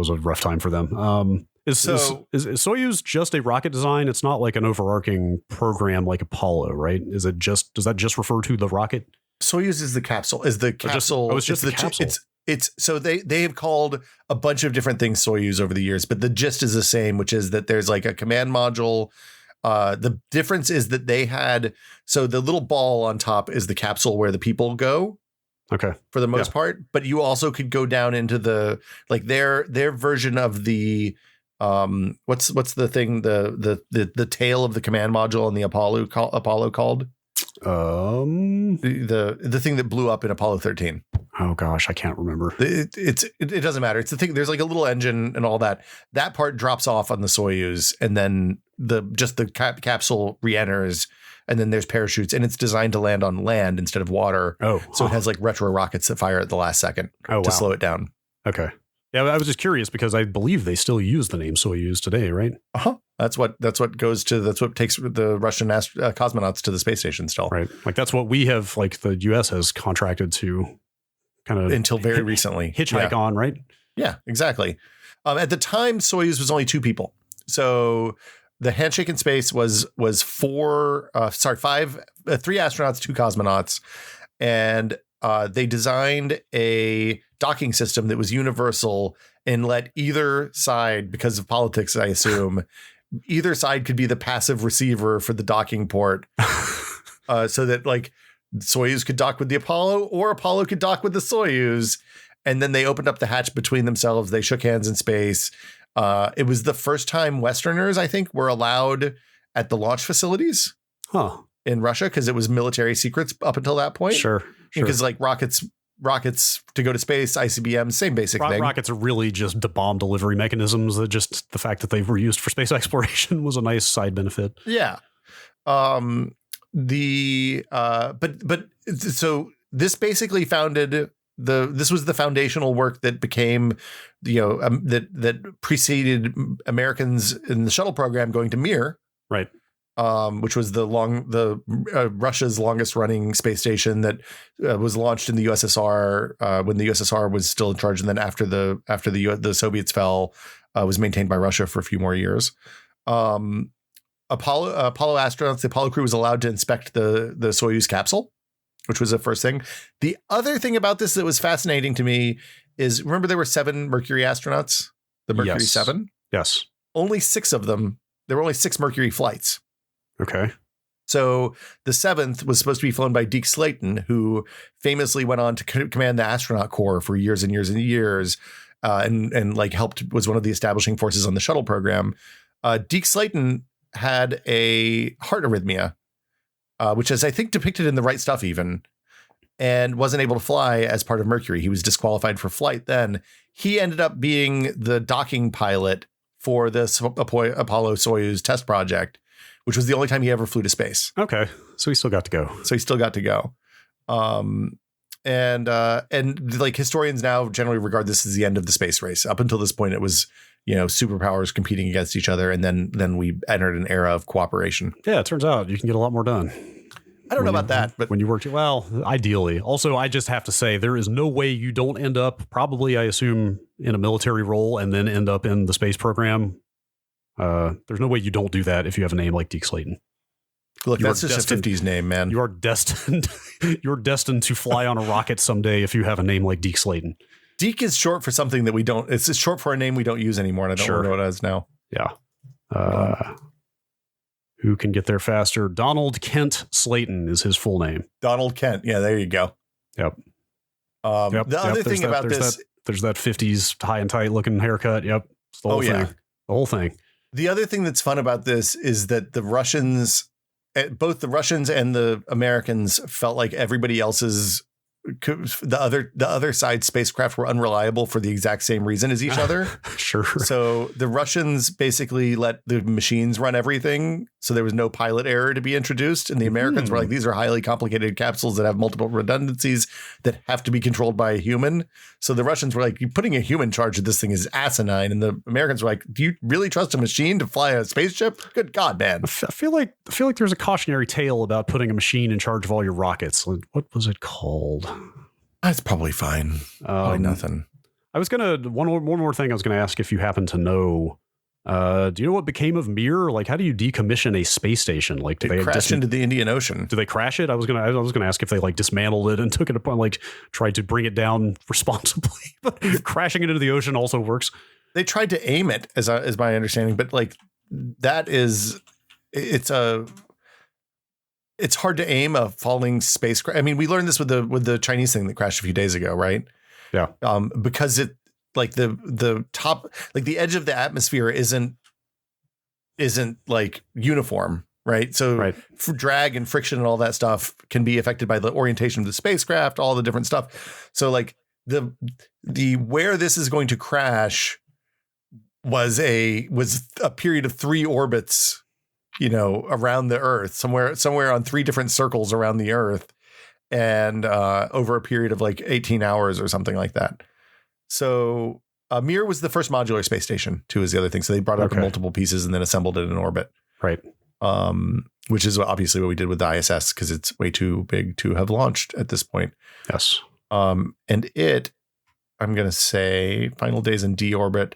a rough time for them. Is Soyuz just a rocket design? It's not like an overarching program like Apollo, right? Does that just refer to the rocket? Soyuz is the capsule. It's the capsule. It's just the capsule. It's so they have called a bunch of different things Soyuz over the years, but the gist is the same, which is that there's like a command module. The difference is that they had the little ball on top is the capsule where the people go. Okay. For the most part, but you also could go down into their version of the what's the thing the tail of the command module on the Apollo called? The thing that blew up in Apollo 13. Oh gosh, I can't remember. It doesn't matter. It's the thing. There's like a little engine and all that. That part drops off on the Soyuz, and then the capsule re-enters, and then there's parachutes, and it's designed to land on land instead of water. Oh, so it has like retro rockets that fire at the last second to slow it down. Okay. Yeah, I was just curious because I believe they still use the name Soyuz today, right? That's what takes the Russian cosmonauts to the space station still. Right. Like that's what we have, like the US has contracted to kind of until very recently hitchhike on, right? Yeah, exactly. At the time, Soyuz was only 2 people. So the handshake in space was 3 astronauts, 2 cosmonauts. And they designed a docking system that was universal and let either side, because of politics, I assume, either side could be the passive receiver for the docking port. So that like Soyuz could dock with the Apollo or Apollo could dock with the Soyuz. And then they opened up the hatch between themselves. They shook hands in space. It was the first time Westerners, I think, were allowed at the launch facilities in Russia because it was military secrets up until that point. Sure. Because like rockets to go to space, ICBM, same basic thing. Rockets are really just the bomb delivery mechanisms. That just the fact that they were used for space exploration was a nice side benefit. Yeah. So this basically this was the foundational work that became, that preceded Americans in the shuttle program going to Mir, right? Which was Russia's longest running space station that was launched in the USSR when the USSR was still in charge, and then after the Soviets fell, was maintained by Russia for a few more years. Apollo astronauts, the Apollo crew was allowed to inspect the Soyuz capsule, which was the first thing. The other thing about this that was fascinating to me is, remember there were 7 Mercury astronauts, the Mercury 7? Yes. Only 6 of them. There were only 6 Mercury flights. Okay. So the 7th was supposed to be flown by Deke Slayton, who famously went on to command the astronaut corps for years and years and years, and like was one of the establishing forces on the shuttle program. Deke Slayton had a heart arrhythmia, which is, I think, depicted in The Right Stuff even, and wasn't able to fly as part of Mercury. He was disqualified for flight then. He ended up being the docking pilot for this Apollo Soyuz test project, which was the only time he ever flew to space. Okay. So he still got to go. And like historians now generally regard this as the end of the space race. Up until this point, it was, superpowers competing against each other. And then we entered an era of cooperation. Yeah, it turns out you can get a lot more done. I don't know about that, but when you work, well, ideally. Also, I just have to say there is no way you don't end up, probably, I assume, in a military role and then end up in the space program. There's no way you don't do that if you have a name like Deke Slayton. Look, that's just a 50s name, man. You are destined. You're destined to fly on a rocket someday if you have a name like Deke Slayton. Deke is short for something that we don't. It's short for a name we don't use anymore, and I don't know what it is now. Yeah. Who can get there faster? Donald Kent Slayton is his full name. Donald Kent. Yeah, there you go. Yep. The other thing about this, there's that 50s high and tight looking haircut. Yep. It's the whole thing. The whole thing. The other thing that's fun about this is that the Russians, both the Russians and the Americans, felt like everybody else's, the other side's spacecraft were unreliable for the exact same reason as each other. Sure. So the Russians basically let the machines run everything, so there was no pilot error to be introduced. And the Americans were like, these are highly complicated capsules that have multiple redundancies that have to be controlled by a human. So the Russians were like, putting a human charge of this thing is asinine. And the Americans were like, do you really trust a machine to fly a spaceship? Good God, man. I feel like there's a cautionary tale about putting a machine in charge of all your rockets. What was it called? That's probably fine. Probably nothing. I was one more thing I was gonna ask if you happen to know. Do you know what became of Mir? Like, how do you decommission a space station? Like, do they crash into the Indian Ocean? Do they crash it? I was gonna ask if they like dismantled it and took it upon, like, tried to bring it down responsibly. But crashing it into the ocean also works. They tried to aim it, as my understanding, but like it's hard to aim a falling spacecraft. I mean, we learned this with the Chinese thing that crashed a few days ago, right? Yeah. Because it, like, the top, like the edge of the atmosphere isn't like uniform, right? So for drag and friction and all that stuff can be affected by the orientation of the spacecraft, all the different stuff. So like the where this is going to crash was a period of 3 orbits, around the Earth, somewhere on 3 different circles around the Earth, and over a period of like 18 hours or something like that. So Mir was the first modular space station too, is the other thing. So they brought out multiple pieces and then assembled it in orbit. Right. Which is obviously what we did with the ISS, because it's way too big to have launched at this point. Yes. And I'm going to say final days in D orbit.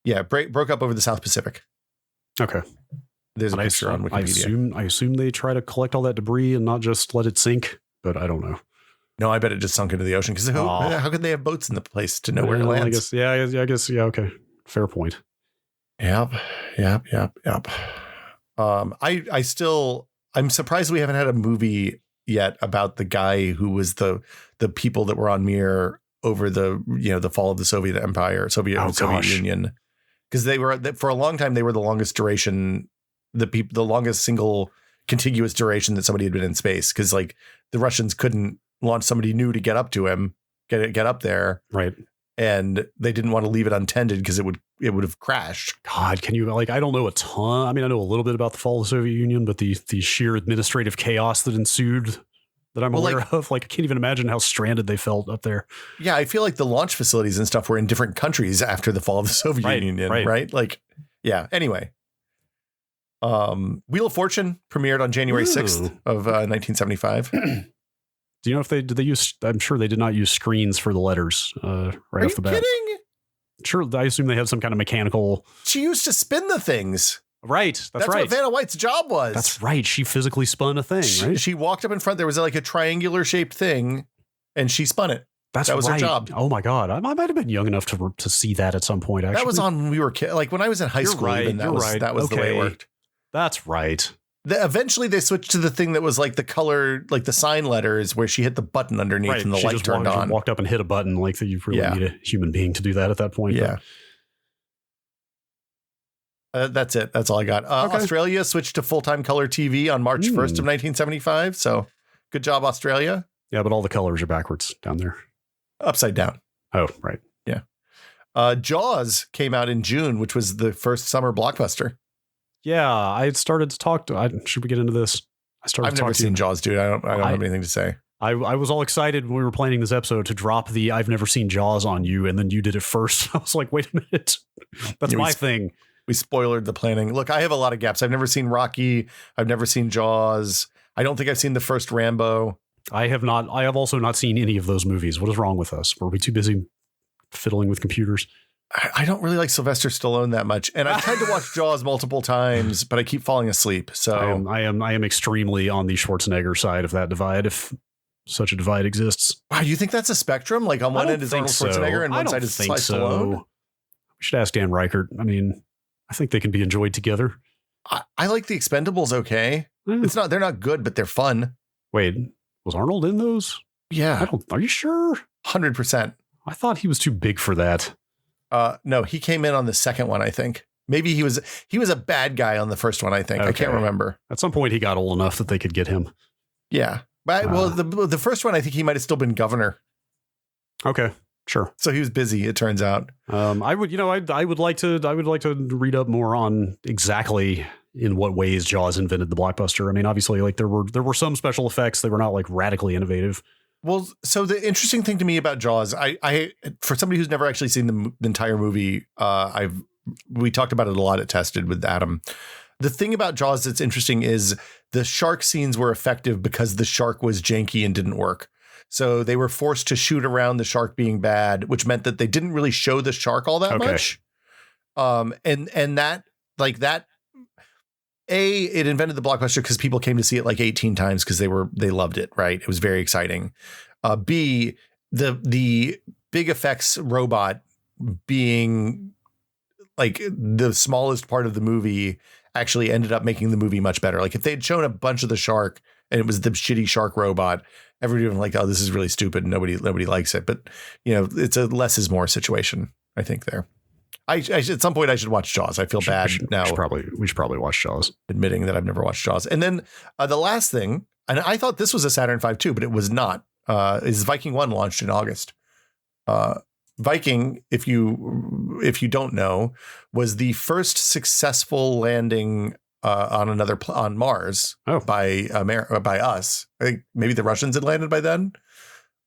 Yeah. Broke up over the South Pacific. Okay. There's a picture on Wikipedia. I assume they try to collect all that debris and not just let it sink, but I don't know. No, I bet it just sunk into the ocean, because how could they have boats in the place to know where it lands? I guess. Okay. Fair point. Yep. I'm surprised we haven't had a movie yet about the guy who was the people that were on Mir over the fall of the Soviet Empire, Soviet Union, because they were, for a long time, they were the longest duration, the longest single contiguous duration that somebody had been in space, because like the Russians couldn't launch somebody new to get up to him, get up there. Right. and they didn't want to leave it untended because it would have crashed. God, can you, like, I don't know a ton. I mean, I know a little bit about the fall of the Soviet Union, but the sheer administrative chaos that ensued that I'm aware of, like, I can't even imagine how stranded they felt up there. Yeah, I feel like the launch facilities and stuff were in different countries after the fall of the Soviet Union, right? Like, yeah. Anyway, Wheel of Fortune premiered on January 6th of 1975. Do you know if did they use? I'm sure they did not use screens for the letters right off the bat. Are you kidding? Sure, I assume they had some kind of mechanical. She used to spin the things. Right, that's right. What Vanna White's job was. That's right. She physically spun a thing, right? She walked up in front. There was like a triangular shaped thing, and she spun it. That was her job. Oh my God, I might have been young enough to see that at some point. Actually, that was on when we were kids. Like when I was in high school. Right, even, that was the way it worked. That's right. Eventually, they switched to the thing that was like the color, like the sign letters, where she hit the button underneath and the light turned on. Walked up and hit a button, like that. You really need a human being to do that at that point. Yeah. That's it. That's all I got. Australia switched to full-time color TV on March 1st of 1975. So good job, Australia. Yeah, but all the colors are backwards down there. Upside down. Oh, right. Yeah. Jaws came out in June, which was the first summer blockbuster. Yeah, I started to talk to. Should we get into this? I've never seen Jaws, dude. I don't have anything to say. I was all excited when we were planning this episode to drop the I've never seen Jaws on you, and then you did it first. I was like, wait a minute. That's my thing. We spoilered the planning. Look, I have a lot of gaps. I've never seen Rocky. I've never seen Jaws. I don't think I've seen the first Rambo. I have not. I have also not seen any of those movies. What is wrong with us? Were we too busy fiddling with computers? I don't really like Sylvester Stallone that much. And I've tried to watch Jaws multiple times, but I keep falling asleep. So I am extremely on the Schwarzenegger side of that divide, if such a divide exists. Wow, you think that's a spectrum? Like on one end is Arnold Schwarzenegger and one side is Sly Stallone? We should ask Dan Reichert. I mean, I think they can be enjoyed together. I like the Expendables. Okay. They're not good, but they're fun. Wait, was Arnold in those? Yeah. Are you sure? 100%. I thought he was too big for that. No, he came in on the second one, I think. Maybe he was a bad guy on the first one, I think. Okay. I can't remember. At some point, he got old enough that they could get him. Yeah. But, the first one, I think he might have still been governor. Okay. Sure. So he was busy, it turns out. I would like to read up more on exactly in what ways Jaws invented the blockbuster. I mean, obviously, like there were some special effects. They were not like radically innovative. Well, so the interesting thing to me about Jaws, I for somebody who's never actually seen the entire movie, we talked about it a lot at Tested with Adam. The thing about Jaws that's interesting is the shark scenes were effective because the shark was janky and didn't work. So they were forced to shoot around the shark being bad, which meant that they didn't really show the shark all that much. And that, like that, it invented the blockbuster because people came to see it like 18 times because they loved it, right? It was very exciting. B, the big effects robot being like the smallest part of the movie actually ended up making the movie much better. Like if they'd shown a bunch of the shark and it was the shitty shark robot, everybody would be like, oh, this is really stupid. Nobody likes it. But you know, it's a less is more situation, I think there. I at some point I should watch Jaws. I feel bad now. We should probably watch Jaws. Admitting that I've never watched Jaws. And then the last thing, and I thought this was a Saturn V too, but it was not. Is Viking 1 launched in August. Viking, if you don't know, was the first successful landing on Mars by us. I think maybe the Russians had landed by then.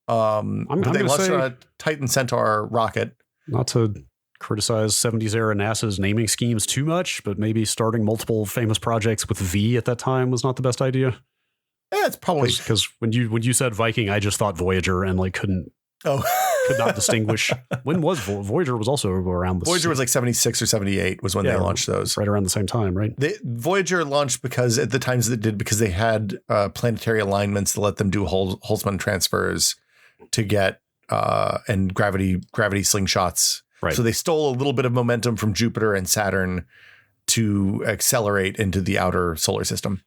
They launched on a Titan Centaur rocket. Not to criticize 70s era NASA's naming schemes too much, but maybe starting multiple famous projects with V at that time was not the best idea. Yeah, it's probably because when you said Viking, I just thought Voyager and like could not distinguish. When was Voyager was also around the Voyager was like 76 or 78 was when they launched those. Right around the same time, right? Voyager launched because at the times that did because they had planetary alignments that let them do Holtzman transfers to get and gravity slingshots. Right. So they stole a little bit of momentum from Jupiter and Saturn to accelerate into the outer solar system.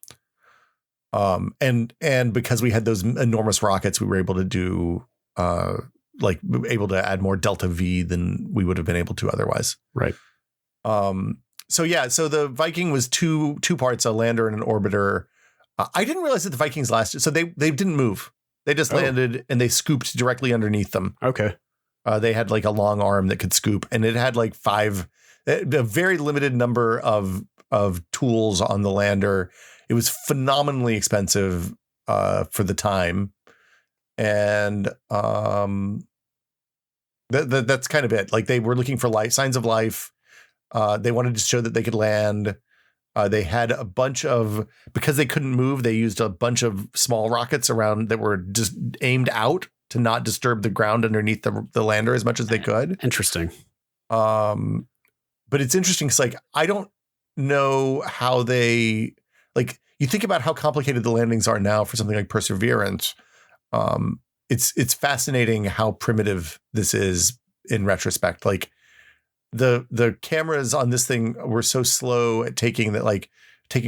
And because we had those enormous rockets, we were able to do able to add more delta V than we would have been able to otherwise. Right. So the Viking was two parts, a lander and an orbiter. I didn't realize that the Vikings lasted. So they didn't move. They just landed and they scooped directly underneath them. Okay. They had like a long arm that could scoop, and it had like a very limited number of tools on the lander. It was phenomenally expensive for the time. And that's kind of it. Like they were looking for signs of life. They wanted to show that they could land. They had a bunch of, because they couldn't move, they used a bunch of small rockets around that were just aimed out to not disturb the ground underneath the lander as much as they could. Interesting. But it's interesting because, like, I don't know how they, like, you think about how complicated the landings are now for something like Perseverance. It's fascinating how primitive this is in retrospect. Like, the cameras on this thing were so slow at taking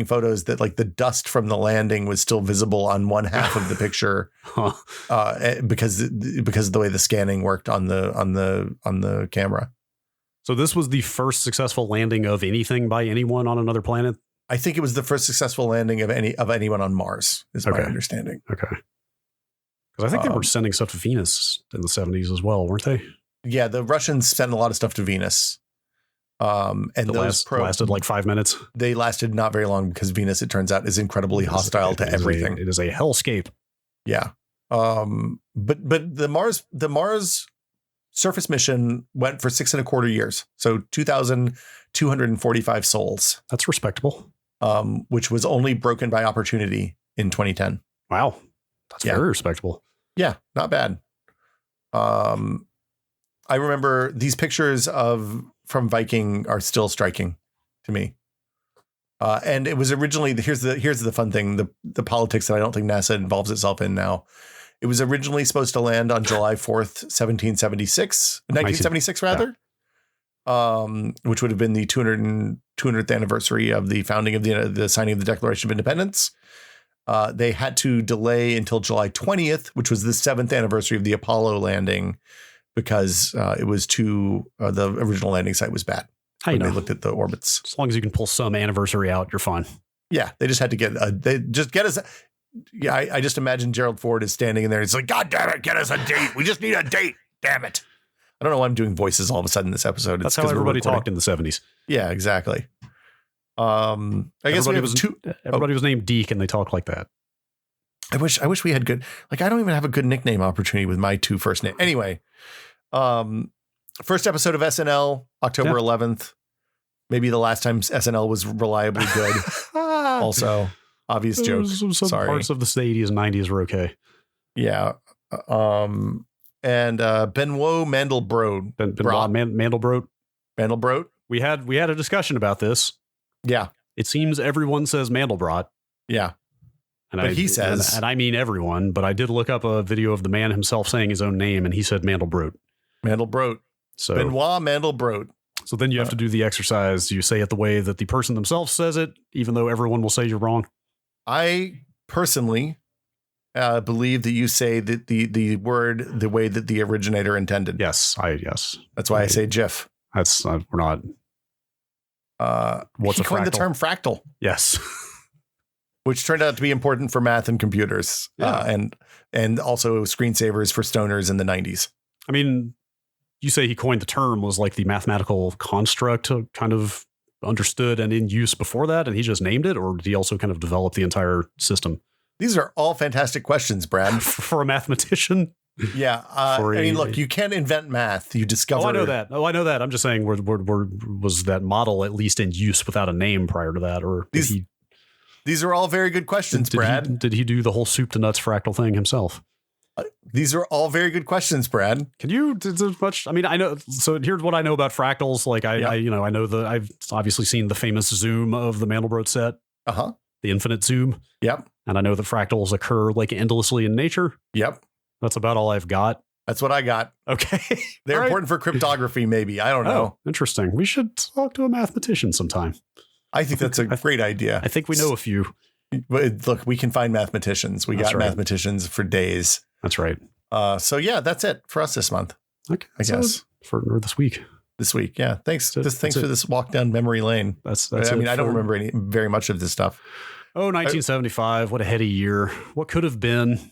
photos that like the dust from the landing was still visible on one half of the picture because of the way the scanning worked on the camera. So this was the first successful landing of anything by anyone on another planet? I think it was the first successful landing of anyone on Mars, is my understanding. Okay. Because I think they were sending stuff to Venus in the 70s as well, weren't they? Yeah, the Russians sent a lot of stuff to Venus. And those lasted like 5 minutes. They lasted not very long because Venus, it turns out, is incredibly hostile to everything. It is a hellscape. Yeah. But the Mars surface mission went for 6.25 years. So 2,245 souls. That's respectable. Which was only broken by Opportunity in 2010. Wow. That's very respectable. Yeah, not bad. I remember these pictures from Viking are still striking to me. And it was originally, here's the fun thing, the politics that I don't think NASA involves itself in now. It was originally supposed to land on July 4th, 1976 rather. Yeah. Which would have been the 200th anniversary of the founding of the signing of the Declaration of Independence. They had to delay until July 20th, which was the 7th anniversary of the Apollo landing, because it was the original landing site was bad. They looked at the orbits. As long as you can pull some anniversary out, you're fine. Yeah, they just had to get us. Yeah, I just imagine Gerald Ford is standing in there. He's like, God damn it, get us a date. We just need a date. Damn it. I don't know why I'm doing voices all of a sudden in this episode. That's how everybody talked in the 70s. Yeah, exactly. I guess everybody was named Deke and they talked like that. I wish we had good, like, I don't even have a good nickname opportunity with my two first names. Anyway, first episode of SNL, October 11th. Maybe the last time SNL was reliably good. Also, obvious joke. Some Sorry. Parts of the 80s and 90s were okay. Yeah. And Benoit Mandelbrot. Benoit Mandelbrot. Mandelbrot. We had a discussion about this. Yeah. It seems everyone says Mandelbrot. Yeah. But he says, and I mean everyone, but I did look up a video of the man himself saying his own name, and he said Mandelbrot. Mandelbrot. So Benoit Mandelbrot. So then you have to do the exercise. You say it the way that the person themselves says it, even though everyone will say you're wrong. I personally believe that you say that the word the way that the originator intended. Yes. That's why I say GIF. That's we're not. He coined the term fractal. Yes. Which turned out to be important for math and computers, and also screensavers for stoners in the 90s. I mean, you say he coined the term was like the mathematical construct kind of understood and in use before that, and he just named it, or did he also kind of develop the entire system? These are all fantastic questions, Brad. For a mathematician? Yeah. I mean, look, you can't invent math. You discover. I know that. I'm just saying, was that model at least in use without a name prior to that? Or these are all very good questions, Brad. Did he do the whole soup to nuts fractal thing himself? These are all very good questions, Brad. Can you much? I mean, I know. So here's what I know about fractals. Like I know I've obviously seen the famous zoom of the Mandelbrot set. The infinite zoom. Yep. And I know that fractals occur like endlessly in nature. Yep. That's about all I've got. That's what I got. Okay. They're important for cryptography, maybe. I don't know. Interesting. We should talk to a mathematician sometime. I think that's a great idea. I think we know a few. Look, we can find mathematicians. We got mathematicians for days. That's right. So yeah, that's it for us this month. Okay. I guess. For this week. This week. Yeah. Thanks. Thanks for this walk down memory lane. That's I mean, I don't remember very much of this stuff. 1975. What a heady year. What could have been.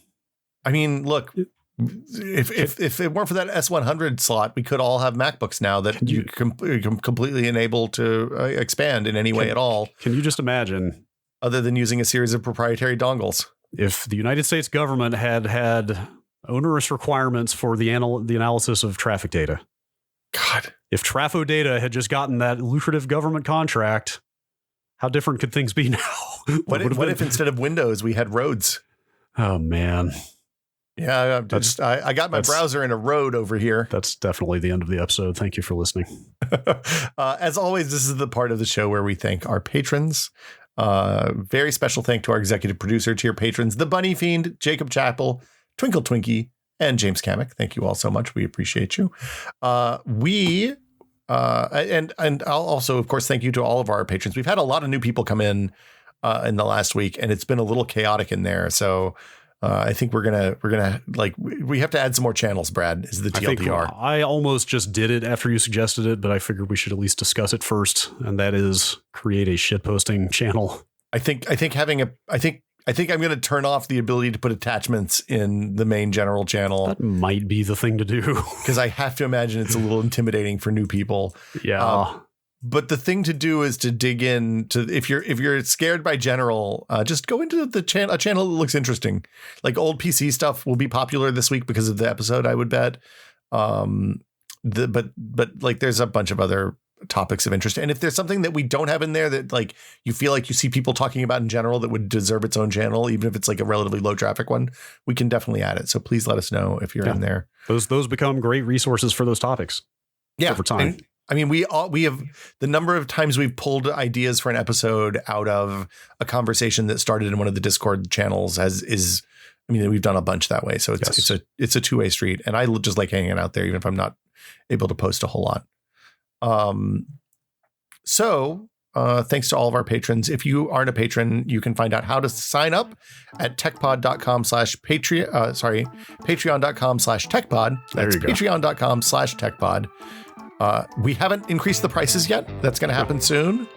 I mean, look, If it weren't for that S100 slot, we could all have MacBooks now that you completely enable to expand in any way at all. Can you just imagine? Other than using a series of proprietary dongles. If the United States government had onerous requirements for the analysis of traffic data. God. If Traf-O-Data had just gotten that lucrative government contract, how different could things be now? What if instead of windows, we had roads? Oh, man. Yeah, I got my browser in a road over here. That's definitely the end of the episode. Thank you for listening. As always, this is the part of the show where we thank our patrons. Very special thank to our executive producer, tier patrons, the Bunny Fiend, Jacob Chappell, Twinkle Twinkie, and James Kamek. Thank you all so much. We appreciate you. And I'll also, of course, thank you to all of our patrons. We've had a lot of new people come in the last week, and it's been a little chaotic in there. So I think we're gonna we have to add some more channels. Brad is the TLDR. I almost just did it after you suggested it, but I figured we should at least discuss it first, and that is create a shitposting channel. I think I'm going to turn off the ability to put attachments in the main general channel. That might be the thing to do, because I have to imagine it's a little intimidating for new people. Yeah. But the thing to do is to dig in to, if you're scared by general, just go into a channel that looks interesting. Like old PC stuff will be popular this week because of the episode, I would bet. But like there's a bunch of other topics of interest. And if there's something that we don't have in there that like you feel like you see people talking about in general that would deserve its own channel, even if it's like a relatively low traffic one, we can definitely add it. So please let us know if you're in there. Those become great resources for those topics. Yeah. Over time. And, I mean, we have the number of times we've pulled ideas for an episode out of a conversation that started in one of the Discord channels we've done a bunch that way. So it's a two-way street, and I just like hanging out there, even if I'm not able to post a whole lot. So thanks to all of our patrons. If you aren't a patron, you can find out how to sign up at techpod.com/Patreon. Patreon.com/techpod. That's patreon.com/techpod. We haven't increased the prices yet. That's going to happen soon.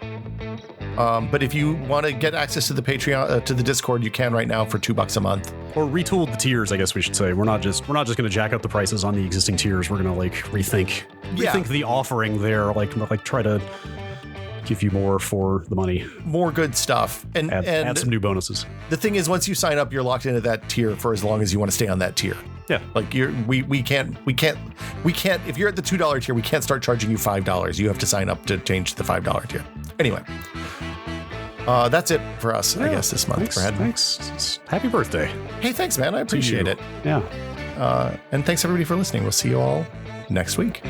But if you want to get access to the Patreon, to the Discord, you can right now for $2 a month. Or retooled the tiers, I guess we should say. We're not just going to jack up the prices on the existing tiers. We're going to rethink the offering there, like try to give you more for the money, more good stuff, and add some new bonuses. The thing is, once you sign up, you're locked into that tier for as long as you want to stay on that tier. Yeah, like we can't. If you're at the $2 tier, we can't start charging you $5. You have to sign up to change to the $5 tier. Anyway, that's it for us, I guess, this month. Thanks. Happy birthday. Hey, thanks, man. I appreciate it. Yeah. And thanks everybody for listening. We'll see you all next week.